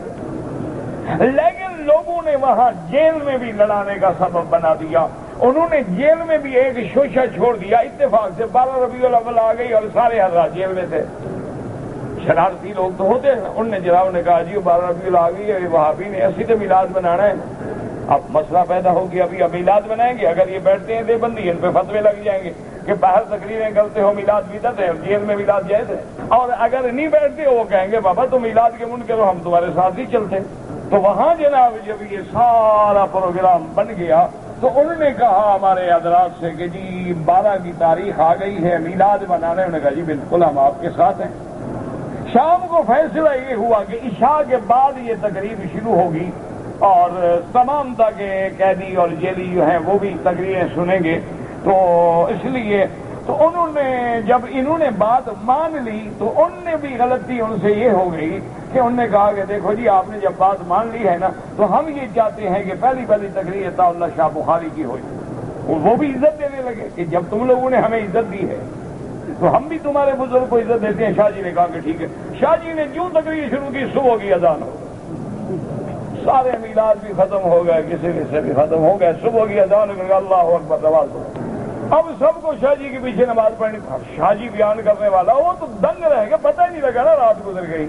لیکن لوگوں نے وہاں جیل میں بھی لڑانے کا سبب بنا دیا، انہوں نے جیل میں بھی ایک شوشہ چھوڑ دیا، اتفاق سے 12 ربیع الاول آ گئی اور سارے حضرات جیل میں تھے، شرارتی لوگ تو ہوتے ہیں، انہوں نے جناب نے کہا جی 12 ربیع الاول آ گئی ہے، وہابی نے اسی تو میلاد بنانا ہے۔ اب مسئلہ پیدا ہو گیا، ابھی میلاد بنائیں گے، اگر یہ بیٹھتے ہیں دیوبندی ان پہ فتوے لگ جائیں گے کہ باہر تقریریں کرتے ہو میلاد بدعت ہے، جیل میں میلاد جائز ہے، اور اگر نہیں بیٹھتے وہ کہیں گے بابا تم میلاد کے منکر ہو، ہم تمہارے ساتھ ہی چلتے۔ تو وہاں جناب جب یہ سارا پروگرام بن گیا تو انہوں نے کہا ہمارے حضرات سے کہ جی 12 کی تاریخ آ گئی ہے، میلاد بنانے، انہوں نے کہا جی بالکل ہم آپ کے ساتھ ہیں۔ شام کو فیصلہ یہ ہوا کہ عشاء کے بعد یہ تقریب شروع ہوگی اور تمام تک قیدی اور جیلی جو ہیں وہ بھی تقریریں سنیں گے، تو اس لیے تو انہوں نے جب انہوں نے بات مان لی تو ان نے بھی غلطی ان سے یہ ہو گئی کہ انہوں نے کہا کہ دیکھو جی آپ نے جب بات مان لی ہے نا تو ہم یہ چاہتے ہیں کہ پہلی تقریر عطا اللہ شاہ بخاری کی ہوئی، وہ بھی عزت دینے لگے کہ جب تم لوگوں نے ہمیں عزت دی ہے تو ہم بھی تمہارے بزرگ کو عزت دیتے ہیں۔ شاہ جی نے کہا کہ ٹھیک ہے، شاہ جی نے جو تقریر شروع کی صبح کی اذان ہو، سارے میلاد بھی ختم ہو گئے، کسی سے بھی ختم ہو گئے، صبح کی اذان ہو، اللہ اکبر نماز ہو، اب سب کو شاہ جی کے پیچھے نماز پڑھنی تھا۔ شاہ جی بیان کرنے والا وہ تو دنگ رہ گیا، پتہ ہی نہیں لگا نا رات گزر گئی۔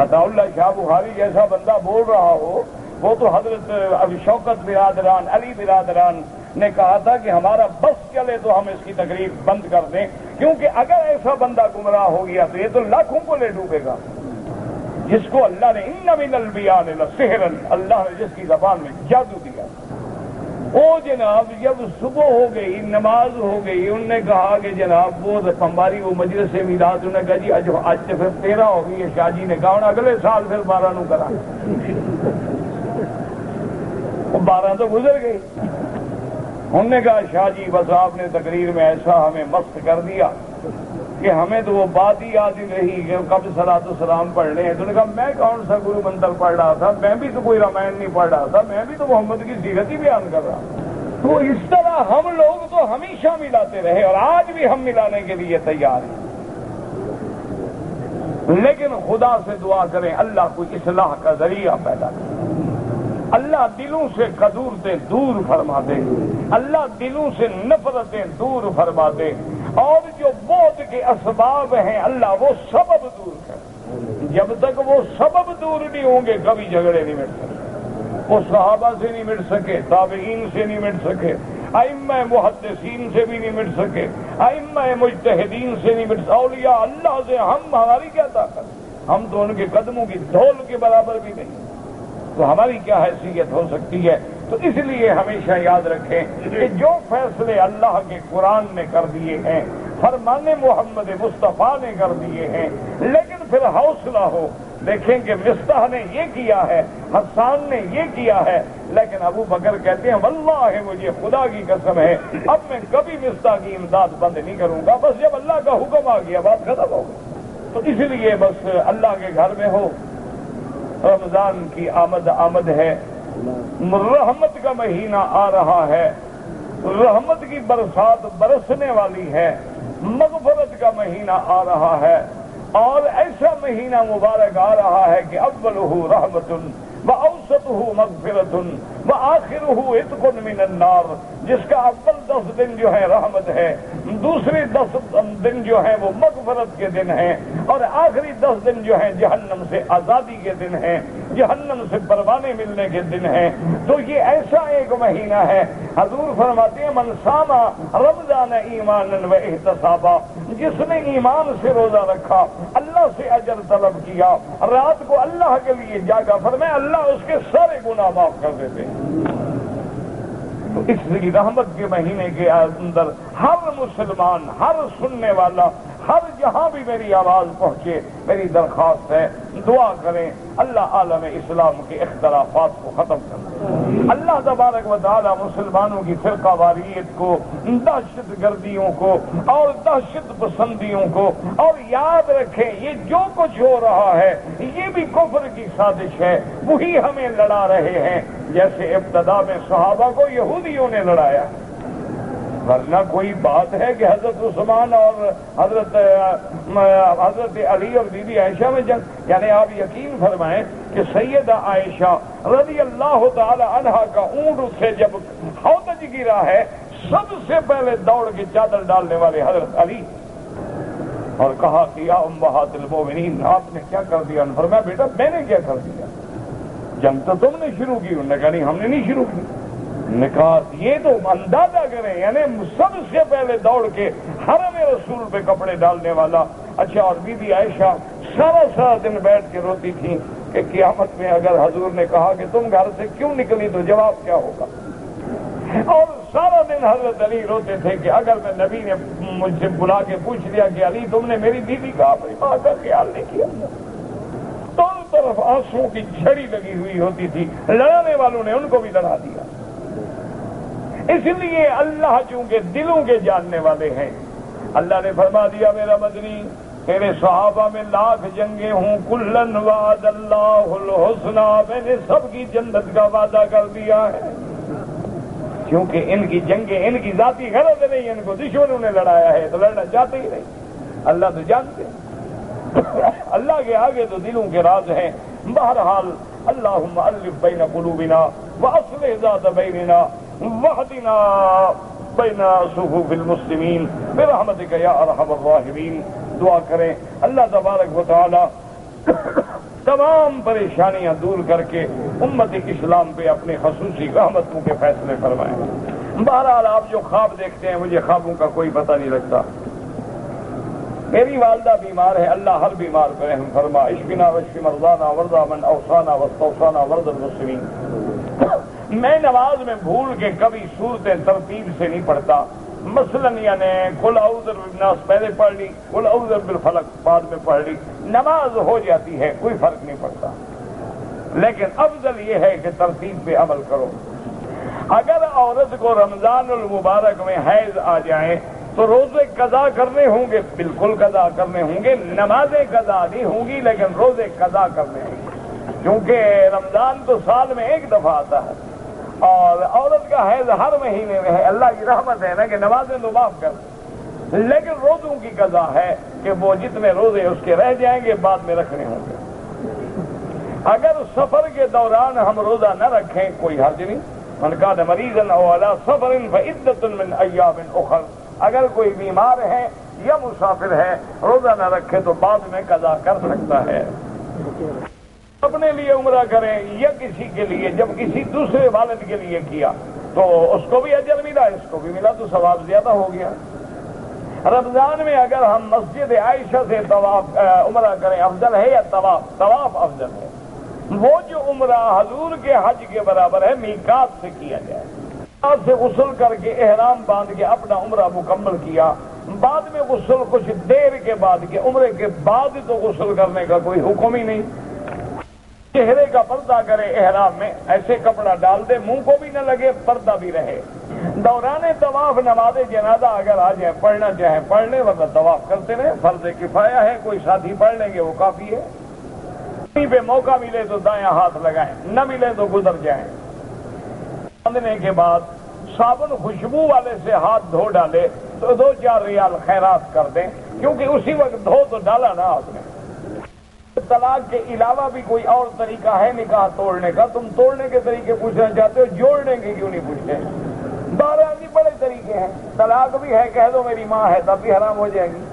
عطا اللہ شاہ بخاری جیسا بندہ بول رہا ہو، وہ تو حضرت ابھی شوکت برادران علی برادران نے کہا تھا کہ ہمارا بس چلے تو ہم اس کی تقریر بند کر دیں، کیونکہ اگر ایسا بندہ گمراہ ہو گیا تو یہ تو لاکھوں کو لے ڈوبے گا، جس کو اللہ نے ان من البیان لسحرا، اللہ نے جس کی زبان میں جادو دیا۔ وہ جناب جب صبح ہو گئی، نماز ہو گئی، انہوں نے کہا کہ جناب وہ ہماری وہ مجلس میلاد، انہوں نے کہا جی آج تو پھر 13 ہو گئی ہے، شاہ جی نے کہا اگلے سال پھر 12 نو کرا، 12 تو گزر گئی۔ انہوں نے کہا شاہ جی بس آپ نے تقریر میں ایسا ہمیں مست کر دیا کہ ہمیں تو وہ بات ہی یاد ہی رہی کہ کب صلاۃ و سلام پڑھنے ہیں۔ تو نے کہا میں کون سا گرو منتر پڑھ رہا تھا، میں بھی تو کوئی رامائن نہیں پڑھ رہا تھا، میں بھی تو محمد کی سیرت ہی بیان کر رہا۔ تو اس طرح ہم لوگ تو ہمیشہ ملاتے رہے اور آج بھی ہم ملانے کے لیے تیار ہیں، لیکن خدا سے دعا کریں اللہ کو اصلاح کا ذریعہ پیدا کرے، اللہ دلوں سے قدورتیں دور فرما دے، اللہ دلوں سے نفرتیں دور فرما دے، اور جو موت کے اسباب ہیں اللہ وہ سبب دور کرے۔ جب تک وہ سبب دور نہیں ہوں گے کبھی جھگڑے نہیں مٹ سکتے، وہ صحابہ سے نہیں مٹ سکے، تابعین سے نہیں مٹ سکے، ائمہ محدثین سے بھی نہیں مٹ سکے، ائمہ مجتہدین سے نہیں مٹ سکے، اولیاء اللہ سے ہماری کیا طاقت، ہم تو ان کے قدموں کی دھول کے برابر بھی نہیں، تو ہماری کیا حیثیت ہو سکتی ہے۔ تو اس لیے ہمیشہ یاد رکھیں کہ جو فیصلے اللہ کے قرآن نے کر دیے ہیں، فرمان محمد مصطفیٰ نے کر دیے ہیں، لیکن پھر حوصلہ ہو، دیکھیں کہ مصطح نے یہ کیا ہے، حسان نے یہ کیا ہے، لیکن ابو بکر کہتے ہیں واللہ مجھے خدا کی قسم ہے اب میں کبھی مصطح کی امداد بند نہیں کروں گا، بس جب اللہ کا حکم آ گیا بات ختم ہو گئی۔ تو اس لیے بس اللہ کے گھر میں ہو، رمضان کی آمد ہے، رحمت کا مہینہ آ رہا ہے، رحمت کی برسات برسنے والی ہے، مغفرت کا مہینہ آ رہا ہے، اور ایسا مہینہ مبارک آ رہا ہے کہ اولہ رحمت وأوسطه مغفرۃ وآخرہ عتق من النار، جس کا اول 10 دن جو ہے رحمت ہے، دوسری 10 دن جو ہے وہ مغفرت کے دن ہیں، اور آخری 10 دن جو ہیں جہنم سے آزادی کے دن ہیں، جہنم سے پروانے ملنے کے دن ہیں۔ تو یہ ایسا ایک مہینہ ہے، حضور فرماتے ہیں من صام رمضان ایمانا و احتسابا، جس نے ایمان سے روزہ رکھا، اللہ سے اجر طلب کیا، رات کو اللہ کے لیے جاگا، فرمایا اللہ اس کے سارے گناہ معاف کر دیتے ہیں۔ تو اس لیے رحمت کے مہینے کے اندر ہر مسلمان، ہر سننے والا، ہر جہاں بھی میری آواز پہنچے، میری درخواست ہے دعا کریں اللہ عالم اسلام کے اختلافات کو ختم کر دے، اللہ تبارک و تعالی مسلمانوں کی فرقہ واریت کو، دہشت گردیوں کو اور دہشت پسندیوں کو، اور یاد رکھیں یہ جو کچھ ہو رہا ہے یہ بھی کفر کی سازش ہے، وہی ہمیں لڑا رہے ہیں، جیسے ابتدا میں صحابہ کو یہودیوں نے لڑایا، ورنہ کوئی بات ہے کہ حضرت عثمان اور حضرت علی اور بی بی عائشہ میں جنگ؟ یعنی آپ یقین فرمائیں کہ سیدہ عائشہ رضی اللہ تعالی عنہا کا اونٹ سے جب حوض گرا ہے، سب سے پہلے دوڑ کے چادر ڈالنے والے حضرت علی، اور کہا کہ یا امہات المومنین آپ نے کیا کر دیا؟ فرمایا بیٹا میں نے کیا کر دیا، جنگ تو تم نے شروع کی۔ انہوں نے کہا نہیں ہم نے نہیں شروع کی۔ نے کہا یہ تو اندازہ کریں، یعنی سب سے پہلے دوڑ کے حرم رسول پہ کپڑے ڈالنے والا۔ اچھا، اور بی بی عائشہ سارا دن بیٹھ کے روتی تھی کہ قیامت میں اگر حضور نے کہا کہ تم گھر سے کیوں نکلی تو جواب کیا ہوگا، اور سارا دن حضرت علی روتے تھے کہ اگر میں نبی نے مجھ سے بلا کے پوچھ لیا کہ علی تم نے میری بیوی کا اپنی ماں کا خیال نہیں کیا، دونوں طرف آنسوؤں کی جھڑی لگی ہوئی ہوتی تھی، لڑانے والوں نے ان کو بھی لڑا دیا۔ اس لیے اللہ چونکہ دلوں کے جاننے والے ہیں، اللہ نے فرما دیا میرا مدنی تیرے صحابہ میں 1,00,000 جنگیں ہوں، کلن وعد اللہ الحسنی، میں نے سب کی جنت کا وعدہ کر دیا ہے، کیونکہ ان کی جنگیں ان کی ذاتی غرض نہیں، ان کو دشمنوں نے لڑایا ہے تو لڑنا چاہتے ہی نہیں، اللہ تو جانتے ہیں، اللہ کے آگے تو دلوں کے راز ہیں۔ بہرحال اللہم الف بین قلوبنا واصلح ذات بیننا واہدنا بین صفوف المسلمین برحمتک یا ارحم الراحمین۔ دعا کریں اللہ تبارک و تعالی تمام پریشانیاں دور کر کے امت اسلام پہ اپنے خصوصی رحمتوں کے فیصلے فرمائیں۔ بہرحال آپ جو خواب دیکھتے ہیں مجھے خوابوں کا کوئی پتہ نہیں لگتا۔ میری والدہ بیمار ہے، اللہ ہر بیمار پہ رحم فرما، اشفنا واشف مرضانا وارض من اوصانا واستوصانا وارض المسلمین۔ میں نماز میں بھول کے کبھی صورتیں ترتیب سے نہیں پڑھتا، مثلا یعنی قل اعوذ بالناس پہلے پڑھ لی، قل اعوذ بالفلق بعد میں پڑھ لی، نماز ہو جاتی ہے، کوئی فرق نہیں پڑتا، لیکن افضل یہ ہے کہ ترتیب پہ عمل کرو۔ اگر عورت کو رمضان المبارک میں حیض آ جائیں تو روزے قضا کرنے ہوں گے، بالکل قضا کرنے ہوں گے، نمازیں قضا نہیں ہوں گی لیکن روزے قضا کرنے ہوں گے، کیونکہ رمضان تو سال میں ایک دفعہ آتا ہے اور عورت کا حیض ہر مہینے میں ہے۔ اللہ کی رحمت ہے نا کہ نمازیں تو معاف کر، لیکن روزوں کی قضا ہے کہ وہ جتنے روزے اس کے رہ جائیں گے بعد میں رکھنے ہوں گے۔ اگر سفر کے دوران ہم روزہ نہ رکھیں کوئی حرج نہیں، من کان مریضا او علی سفر فعدۃ من ایام اخر، اگر کوئی بیمار ہے یا مسافر ہے روزہ نہ رکھے تو بعد میں قضا کر سکتا ہے۔ اپنے لیے عمرہ کریں یا کسی کے لیے، جب کسی دوسرے والد کے لیے کیا تو اس کو بھی اجر ملا، اس کو بھی ملا تو ثواب زیادہ ہو گیا۔ رمضان میں اگر ہم مسجد عائشہ سے طواف عمرہ کریں افضل ہے یا طواف؟ طواف افضل ہے۔ وہ جو عمرہ حضور کے حج کے برابر ہے میقات سے کیا جائے، میقات سے غسل کر کے احرام باندھ کے اپنا عمرہ مکمل کیا، بعد میں غسل کچھ دیر کے بعد کے عمرے کے بعد تو غسل کرنے کا کوئی حکم ہی نہیں۔ چہرے کا پردہ کرے احرام میں، ایسے کپڑا ڈال دے منہ کو بھی نہ لگے، پردہ بھی رہے۔ دوران طواف نماز جنازہ اگر آ جائے پڑھنا چاہیں پڑھ لیں، ورنہ طواف کرتے رہیں، فرض کفایہ ہے، کوئی ساتھی پڑھ لیں گے وہ کافی ہے۔ کہیں پہ موقع ملے تو دایاں ہاتھ لگائیں، نہ ملے تو گزر جائیں۔ باندھنے کے بعد صابن خوشبو والے سے ہاتھ دھو ڈالے تو 2-4 ریال خیرات کر دیں، کیونکہ اسی وقت دھو تو ڈالا نا آپ نے۔ طلاق کے علاوہ بھی کوئی اور طریقہ ہے نکاح توڑنے کا؟ تم توڑنے کے طریقے پوچھنا چاہتے ہو، جوڑنے کے کیوں نہیں پوچھتے؟ 12 بھی بڑے طریقے ہیں۔ طلاق بھی ہے، کہہ دو میری ماں ہے تب بھی حرام ہو جائے گی۔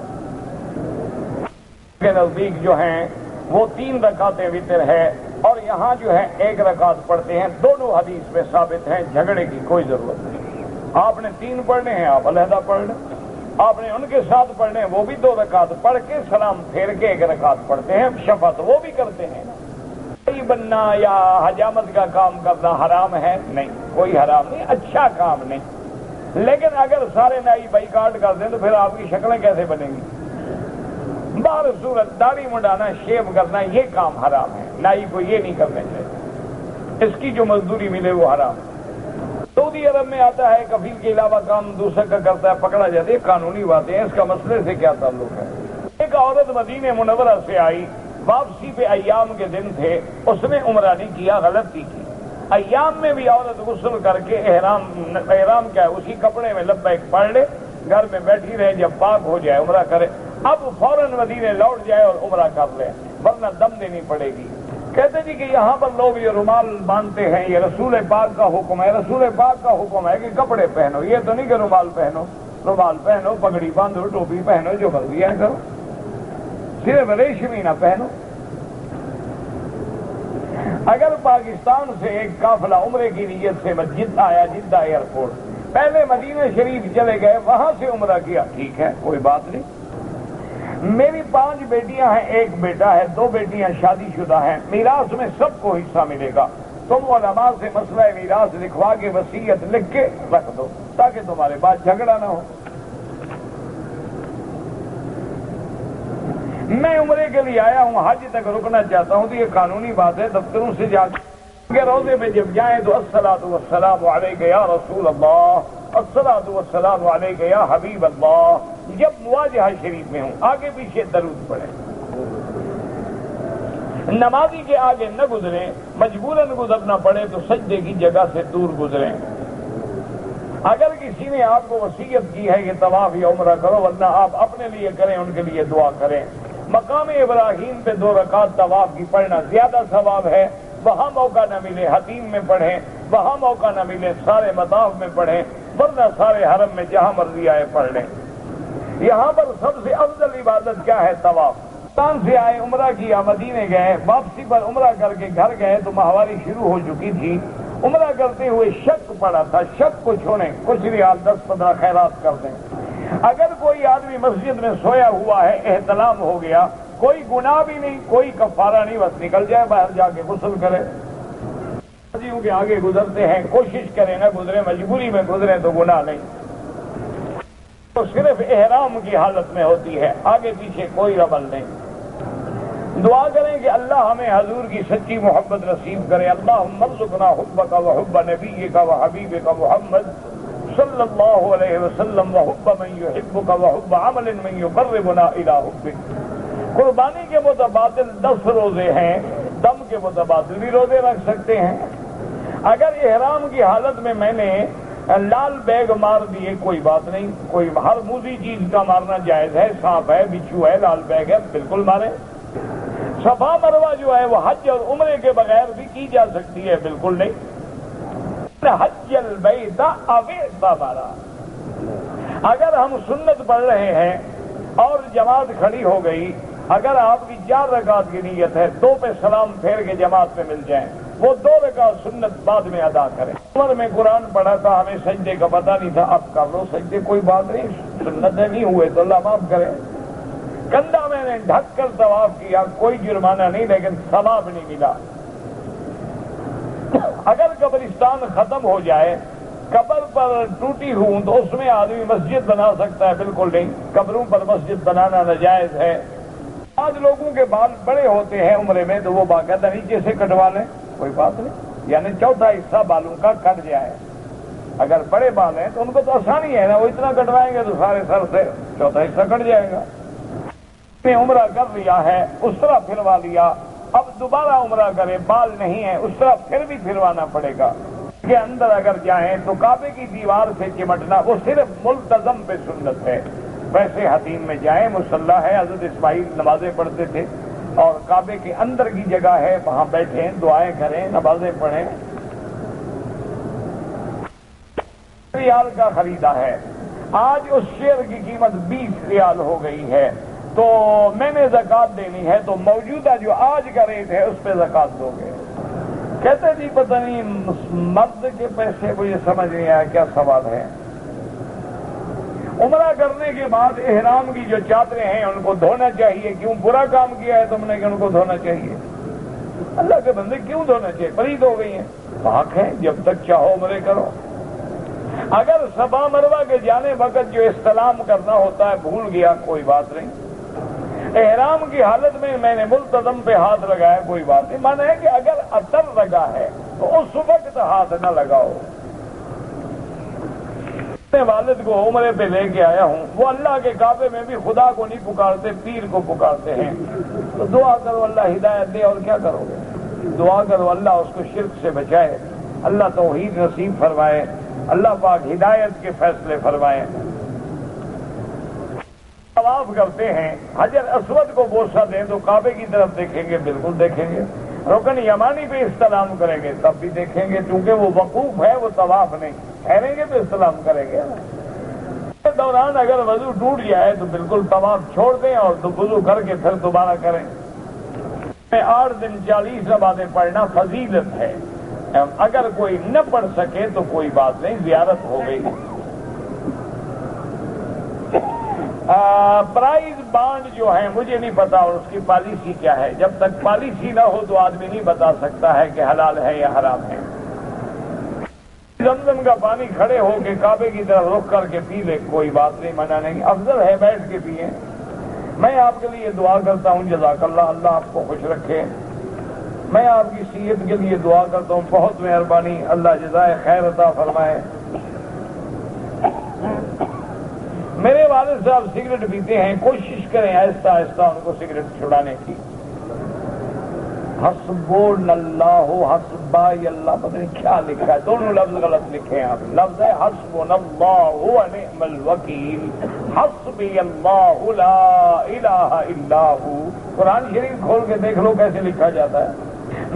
کے نزدیک جو ہیں وہ 3 رکعتیں وتر ہے، اور یہاں جو ہے 1 رکعت پڑھتے ہیں۔ دونوں حدیث میں ثابت ہیں، جھگڑے کی کوئی ضرورت نہیں۔ آپ نے 3 پڑھنے ہیں، آپ علیحدہ پڑھ لیں، آپ نے ان کے ساتھ پڑھنے ہیں، وہ بھی 2 رکعت پڑھ کے سلام پھیر کے 1 رکعت پڑھتے ہیں۔ شفاعت وہ بھی کرتے ہیں۔ کوئی بننا یا حجامت کا کام کرنا حرام ہے؟ نہیں، کوئی حرام نہیں، اچھا کام نہیں، لیکن اگر سارے نائی بائیکاٹ کر دیں تو پھر آپ کی شکلیں کیسے بنیں گی؟ باہر صورت داڑھی منڈانا، شیو کرنا، یہ کام حرام ہے، نائی کو یہ نہیں کرنا چاہیے، اس کی جو مزدوری ملے وہ حرام ہے۔ سعودی عرب میں آتا ہے کفیل کے علاوہ کام دوسرے کا کرتا ہے، پکڑا جاتا ہے، قانونی باتیں ہیں، اس کا مسئلے سے کیا تعلق ہے؟ ایک عورت مدینہ منورہ سے آئی، واپسی پہ ایام کے دن تھے، اس نے عمرہ نہیں کیا، غلطی کی۔ ایام میں بھی عورت غسل کر کے احرام کیا ہے اسی کپڑے میں لبیک پڑھ لے، گھر میں بیٹھی رہے، جب پاک ہو جائے عمرہ کرے، اب فوراً مدینے لوٹ جائے اور عمرہ کر لے، ورنہ دم دینی پڑے گی۔ کہتے جی کہ یہاں پر لوگ یہ رومال باندھتے ہیں، یہ رسول پاک کا حکم ہے، رسول پاک کا حکم ہے کہ کپڑے پہنو، یہ تو نہیں کہ رومال پہنو، رومال پہنو، پگڑی باندھو، ٹوپی پہنو، جو مرضی ہے کرو، صرف ریشمی نہ پہنو۔ اگر پاکستان سے ایک قافلہ عمرے کی نیت سے مسجد آیا جدہ ایئرپورٹ، پہلے مدینہ شریف چلے گئے، وہاں سے عمرہ کیا، ٹھیک ہے، کوئی بات نہیں۔ میری 5 بیٹیاں ہیں، 1 بیٹا ہے، 2 بیٹیاں شادی شدہ ہیں، میراث میں سب کو حصہ ملے گا، تم علماء سے مسئلہ میراث لکھوا کے وصیت لکھ کے رکھ دو تاکہ تمہارے بعد جھگڑا نہ ہو۔ میں عمرے کے لیے آیا ہوں، حج تک رکنا چاہتا ہوں، تو یہ قانونی بات ہے، دفتروں سے جا کے روزے میں جب جائیں تو الصلاۃ والسلام علیک یا رسول اللہ، الصلاۃ والسلام علیک یا حبیب اللہ، جب مواجہہ شریف میں ہوں آگے پیچھے درود پڑھیں، نمازی کے آگے نہ گزریں، مجبوراً گزرنا پڑے تو سجدے کی جگہ سے دور گزریں۔ اگر کسی نے آپ کو وصیت کی ہے کہ طواف یا عمرہ کرو، ورنہ آپ اپنے لیے کریں، ان کے لیے دعا کریں۔ مقام ابراہیم پہ 2 رکعت طواف کی پڑھنا زیادہ ثواب ہے، وہاں موقع نہ ملے حتیم میں پڑھیں، وہاں موقع نہ ملے سارے مطاف میں پڑھیں، ورنہ سارے حرم میں جہاں مرضی آئے پڑھ لیں۔ یہاں پر سب سے افضل عبادت کیا ہے؟ طواف۔ پاکستان سے آئے، عمرہ کیا، مدینے گئے، واپسی پر عمرہ کر کے گھر گئے تو ماہواری شروع ہو چکی تھی، عمرہ کرتے ہوئے شک پڑا تھا، شک کو چھوڑیں، کچھ ریال 10-15 خیرات کر دیں۔ اگر کوئی آدمی مسجد میں سویا ہوا ہے، احتلام ہو گیا، کوئی گناہ بھی نہیں، کوئی کفارہ نہیں، بس نکل جائے باہر، جا کے غسل کرے۔ حاجیوں کے آگے گزرتے ہیں، کوشش کریں نہ گزرے، مجبوری میں گزرے تو گناہ نہیں، تو صرف احرام کی حالت میں ہوتی ہے، آگے پیچھے کوئی عمل نہیں۔ دعا کریں کہ اللہ ہمیں حضور کی سچی محبت نصیب کرے۔ اللہم ارزقنا حبک و حب نبیک و حبیبک محمد صلی اللہ علیہ وسلم و حب من یحبک و حب عمل من یقربنا الی حبک۔ قربانی کے متبادل 10 روزے ہیں، دم کے متبادل بھی روزے رکھ سکتے ہیں۔ اگر احرام کی حالت میں میں نے لال بیگ مار دیے، کوئی بات نہیں، کوئی ہر موذی چیز کا مارنا جائز ہے، سانپ ہے، بچھو ہے، لال بیگ ہے، بالکل مارے۔ صفا مروہ جو ہے وہ حج اور عمرے کے بغیر بھی کی جا سکتی ہے، بالکل نہیں۔ حج البیت او اعتمرا، اگر ہم سنت پڑھ رہے ہیں اور جماعت کھڑی ہو گئی، اگر آپ کی 4 رکعت کی نیت ہے، 2 پہ سلام پھیر کے جماعت میں مل جائیں، وہ 2 رکعت سنت بعد میں ادا کریں۔ عمر میں قرآن پڑھا تھا، ہمیں سجدے کا پتہ نہیں تھا، اب کر لو سجدے، کوئی بات نہیں، سنتیں نہیں ہوئے تو اللہ معاف کرے۔ کندھا میں نے ڈھک کر طواف کیا، کوئی جرمانہ نہیں، لیکن ثواب نہیں ملا۔ اگر قبرستان ختم ہو جائے، قبر پر ٹوٹی ہوں، تو اس میں آدمی مسجد بنا سکتا ہے؟ بالکل نہیں، قبروں پر مسجد بنانا ناجائز ہے۔ آج لوگوں کے بال بڑے ہوتے ہیں عمرے میں تو وہ باقاعدہ نیچے سے کٹوا لیں، کوئی بات نہیں، یعنی چوتھا حصہ بالوں کا کٹ جائے۔ اگر بڑے بال ہیں تو ان کو تو آسانی ہے نا، وہ اتنا کٹوائیں گے تو سارے سر سے چوتھا حصہ کٹ جائے گا۔ نے عمرہ کر لیا ہے، اس طرح پھروا لیا، اب دوبارہ عمرہ کرے، بال نہیں ہے، اس طرح پھر بھی پھروانا پڑے گا۔ کے اندر اگر جائیں تو کعبے کی دیوار سے چمٹنا وہ صرف ملتزم پہ سنت ہے. ویسے حتیم میں جائیں، مصلی ہے، حضرت اسماعیل نمازیں پڑھتے تھے، اور کعبے کے اندر کی جگہ ہے، وہاں بیٹھیں، دعائیں کریں، نمازیں پڑھیں. ریال کا خریدا ہے، آج اس شیئر کی قیمت 20 ریال ہو گئی ہے، تو میں نے زکوٰۃ دینی ہے، تو موجودہ جو آج کا ریٹ ہے اس پہ زکوٰۃ دو گے. کہتے جی پتہ نہیں مرد کے پیسے مجھے سمجھ نہیں آیا کیا سوال ہے. عمرہ کرنے کے بعد احرام کی جو چادریں ہیں ان کو دھونا چاہیے، کیوں برا کام کیا ہے تم نے کہ ان کو دھونا چاہیے؟ اللہ کے بندے کیوں دھونا چاہیے؟ پلید ہو گئی ہیں. پاک ہے، جب تک چاہو عمرے کرو. اگر صفا مروہ کے جانے وقت جو استلام کرنا ہوتا ہے بھول گیا، کوئی بات نہیں. احرام کی حالت میں نے ملتزم پہ ہاتھ لگایا، کوئی بات نہیں. مانا ہے کہ اگر اثر لگا ہے تو اس وقت ہاتھ نہ لگاؤ. اپنے والد کو عمرے پہ لے کے آیا ہوں، وہ اللہ کے کعبے میں بھی خدا کو نہیں پکارتے، پیر کو پکارتے ہیں. تو دعا کرو اللہ ہدایت دے، اور کیا کرو گے؟ دعا کرو اللہ اس کو شرک سے بچائے، اللہ توحید نصیب فرمائے، اللہ پاک ہدایت کے فیصلے فرمائے. طواف کرتے ہیں، حجر اسود کو بوسہ دیں تو کعبے کی طرف دیکھیں گے، بالکل دیکھیں گے. رکن یمانی پہ استلام کریں گے تب بھی دیکھیں گے، کیونکہ وہ وقوف ہے، وہ طواف نہیں. ٹھہریں گے تو استلام کریں گے. اس دوران اگر وضو ٹوٹ جائے تو بالکل طواف چھوڑ دیں اور وضو کر کے پھر دوبارہ کریں. 8 دن 40 نمازیں پڑھنا فضیلت ہے. اگر کوئی نہ پڑھ سکے تو کوئی بات نہیں، زیارت ہو گئی. پرائز بانڈ جو ہے مجھے نہیں پتا اور اس کی پالیسی کیا ہے. جب تک پالیسی نہ ہو تو آدمی نہیں بتا سکتا ہے کہ حلال ہے یا حرام ہے. زمزم کا پانی کھڑے ہو کے کعبے کی طرف رخ کر کے پی لے، کوئی بات نہیں، منع نہیں. افضل ہے بیٹھ کے پیئیں. میں آپ کے لیے دعا کرتا ہوں، جزاک اللہ، اللہ آپ کو خوش رکھے. میں آپ کی صحت کے لیے دعا کرتا ہوں، بہت مہربانی، اللہ جزائے خیر عطا فرمائے. میرے والد صاحب سگریٹ پیتے ہیں، کوشش کریں آہستہ آہستہ ان کو سگریٹ چھڑانے کی. حسبون اللہ حسبائی اللہ، پتہ نہیں کیا لکھا ہے، دونوں لفظ غلط لکھے ہیں آپ. لفظ ہے حسبنا اللہ ونعم الوکیل، حسبی اللہ لا الہ الا ہو. قرآن شریف کھول کے دیکھ لو کیسے لکھا جاتا ہے.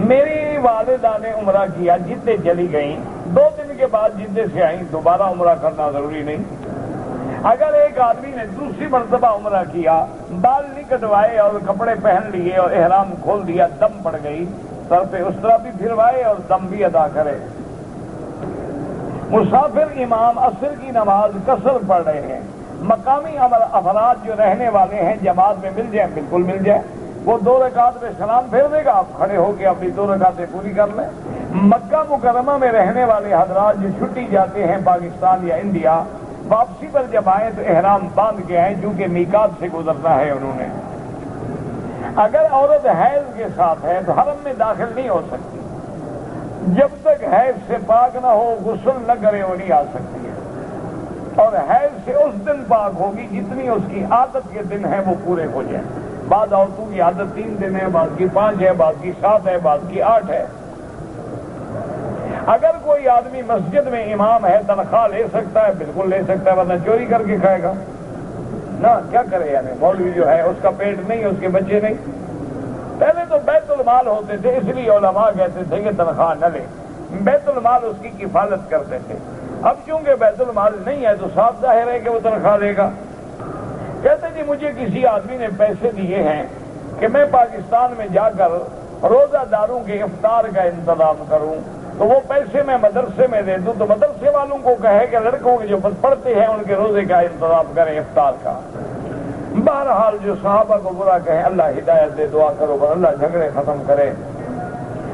میری والدہ نے عمرہ کیا، جدے چلی گئیں، 2 دن کے بعد جدے سے آئیں. دوبارہ عمرہ کرنا ضروری نہیں. اگر ایک آدمی نے دوسری مرتبہ عمرہ کیا، بال نہیں کٹوائے اور کپڑے پہن لیے اور احرام کھول دیا، دم پڑ گئی، سر پہ اس طرح بھی پھروائے اور دم بھی ادا کرے. مسافر امام عصر کی نماز قصر پڑھ رہے ہیں، مقامی افراد جو رہنے والے ہیں جماعت میں مل جائیں، بالکل مل جائے. وہ 2 رکعت میں سلام پھیر دے گا، آپ کھڑے ہو کے اپنی 2 رکعتیں پوری کر لیں. مکہ مکرمہ میں رہنے والے حضرات جو چھٹی جاتے ہیں پاکستان یا انڈیا، واپسی پر جب آئیں تو احرام باندھ کے آئیں، کیونکہ میقات سے گزرنا ہے انہوں نے. اگر عورت حیض کے ساتھ ہے تو حرم میں داخل نہیں ہو سکتی. جب تک حیض سے پاک نہ ہو، غسل نہ کرے، وہ نہیں آ سکتی ہے. اور حیض سے اس دن پاک ہوگی جتنی اس کی عادت کے دن ہیں وہ پورے ہو جائیں. بعض عورتوں کی عادت 3 دن ہے، بعض کی 5 ہے، بعض کی 7 ہے، بعض کی 8 ہے. اگر کوئی آدمی مسجد میں امام ہے، تنخواہ لے سکتا ہے، بالکل لے سکتا ہے، ورنہ چوری کر کے کھائے گا نا. کیا کرے؟ یعنی مولوی جو ہے اس کا پیٹ نہیں، اس کے بچے نہیں. پہلے تو بیت المال ہوتے تھے، اس لیے علماء کہتے تھے کہ تنخواہ نہ لے. بیت المال اس کی کفالت کرتے تھے. اب چونکہ بیت المال نہیں ہے تو صاف ظاہر ہے کہ وہ تنخواہ دے گا. کہتے جی مجھے کسی آدمی نے پیسے دیے ہیں کہ میں پاکستان میں جا کر روزہ داروں کے افطار کا انتظام کروں، تو وہ پیسے میں مدرسے میں دے دوں، تو مدرسے والوں کو کہے کہ لڑکوں کے جو پڑھتے ہیں ان کے روزے کا انتظام کریں، افطار کا. بہرحال جو صحابہ کو برا کہیں، اللہ ہدایت دے، دعا کرو پر اللہ جھگڑے ختم کرے.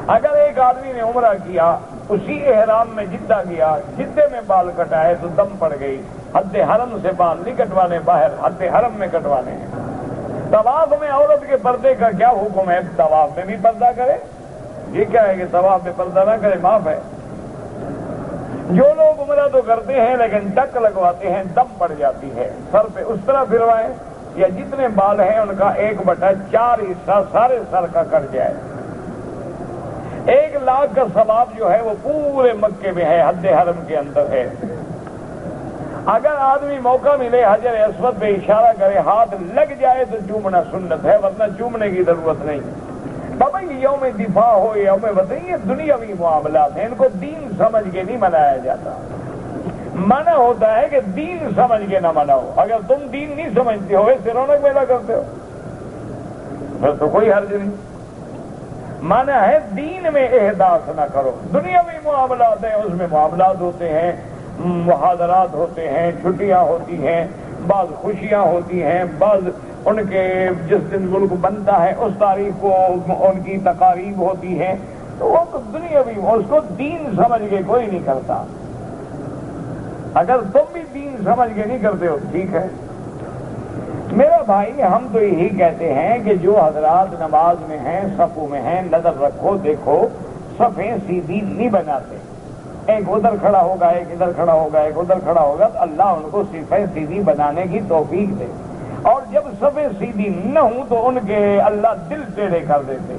اگر ایک آدمی نے عمرہ کیا، اسی احرام میں جدہ گیا، جدے میں بال کٹائے تو دم پڑ گئی، حد حرم سے بال نہیں کٹوانے، باہر حد حرم میں کٹوانے ہیں. طواف میں عورت کے پردے کا کیا حکم ہے؟ طواف میں بھی پردہ کرے. یہ کیا ہے کہ طواف میں پردہ نہ کرے، معاف ہے. جو لوگ عمرہ تو کرتے ہیں لیکن ٹک لگواتے ہیں، دم پڑ جاتی ہے، سر پہ اس طرح پھروائیں یا جتنے بال ہیں ان کا 1/4 حصہ سارے سر کا کٹ جائے. 1,00,000 کا ثواب جو ہے وہ پورے مکے میں ہے، حد حرم کے اندر ہے۔ اگر آدمی موقع ملے حجر اسود پہ اشارہ کرے، ہاتھ لگ جائے تو چومنا سنت ہے، ورنہ چومنے کی ضرورت نہیں۔ بابا یہ یوم دفاع ہو، یوم وطن، یہ دنیاوی معاملات ہیں، ان کو دین سمجھ کے نہیں منایا جاتا۔ منع ہوتا ہے کہ دین سمجھ کے نہ مناؤ۔ اگر تم دین نہیں سمجھتے ہو، اس سے رونق میلہ کرتے ہو، پھر تو کوئی حرج نہیں۔ منع ہے دین میں احداث نہ کرو۔ دنیاوی معاملات ہیں، اس میں معاملات ہوتے ہیں، محاضرات ہوتے ہیں، چھٹیاں ہوتی ہیں، بعض خوشیاں ہوتی ہیں، بعض ان کے جس دن ملک بنتا ہے اس تاریخ کو ان کی تقاریب ہوتی ہیں، تو وہ تو دنیاوی، اس کو دین سمجھ کے کوئی نہیں کرتا۔ اگر تم بھی دین سمجھ کے نہیں کرتے ہو ٹھیک ہے۔ میرا بھائی ہم تو یہی کہتے ہیں کہ جو حضرات نماز میں ہیں، صفوں میں ہیں، نظر رکھو، دیکھو صفیں سیدھی نہیں بناتے، ایک ادھر کھڑا ہوگا، ایک ادھر کھڑا ہوگا، ایک ادھر کھڑا ہوگا، تو اللہ ان کو صفیں سیدھی بنانے کی توفیق دے، اور جب صفیں سیدھی نہ ہوں تو ان کے اللہ دل ٹیڑھے کر دیتے۔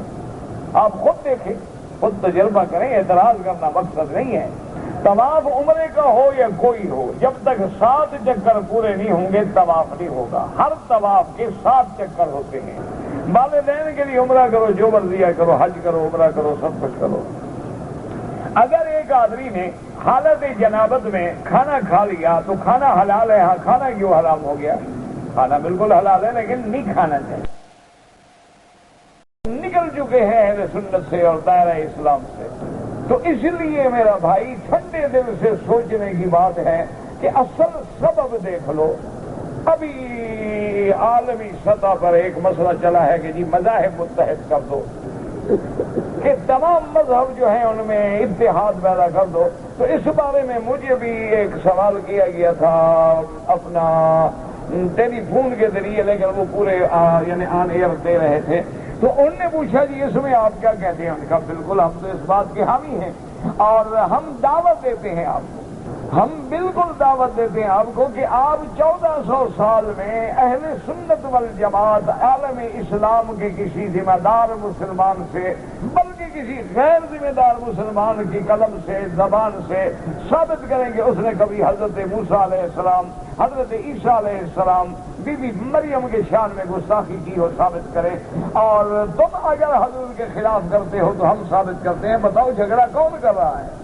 آپ خود دیکھیں، خود تجربہ کریں، اعتراض کرنا مقصد نہیں ہے۔ طواف عمرے کا ہو یا کوئی ہو، جب تک 7 چکر پورے نہیں ہوں گے طواف نہیں ہوگا۔ ہر طواف کے 7 چکر ہوتے ہیں۔ والدین کے لیے عمرہ کرو، جو مرضی کرو، حج کرو، عمرہ کرو، سب کچھ کرو۔ اگر ایک آدمی نے حالت جنابت میں کھانا کھا لیا تو کھانا حلال ہے، ہاں کھانا کیوں حرام ہو گیا؟ کھانا بالکل حلال ہے لیکن نہیں کھانا چاہیے۔ نکل چکے ہیں اہل سنت سے اور دائرہ اسلام سے، تو اس لیے میرا بھائی ٹھنڈے دل سے سوچنے کی بات ہے کہ اصل سبب دیکھ لو۔ ابھی عالمی سطح پر ایک مسئلہ چلا ہے کہ جی مذاہب متحد کر دو، کہ تمام مذہب جو ہیں ان میں اتحاد پیدا کر دو۔ تو اس بارے میں مجھے بھی ایک سوال کیا گیا تھا اپنا ٹیلی فون کے ذریعے، لیکن وہ پورے یعنی آن ایئر دے رہے تھے، تو انہوں نے پوچھا جی اس میں آپ کیا کہتے ہیں؟ ان کا بالکل ہم تو اس بات کے حامی ہیں اور ہم دعوت دیتے ہیں آپ کو، ہم بالکل دعوت دیتے ہیں آپ کو کہ آپ 1400 سال میں اہل سنت والجماعت عالم اسلام کے کسی ذمہ دار مسلمان سے، بلکہ کسی غیر ذمہ دار مسلمان کی قلم سے، زبان سے ثابت کریں کہ اس نے کبھی حضرت موسیٰ علیہ السلام، حضرت عیسیٰ علیہ السلام، بی بی مریم کے شان میں گستاخی کی ہو، ثابت کریں۔ اور تم اگر حضور کے خلاف کرتے ہو تو ہم ثابت کرتے ہیں۔ بتاؤ جھگڑا کون کر رہا ہے؟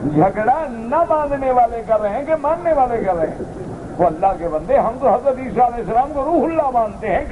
جھگڑا نہ ماننے والے کر رہے ہیں کہ ماننے والے کر رہے ہیں؟ وہ اللہ کے بندے، ہم تو حضرت عیسیٰ علیہ السلام کو روح اللہ مانتے ہیں۔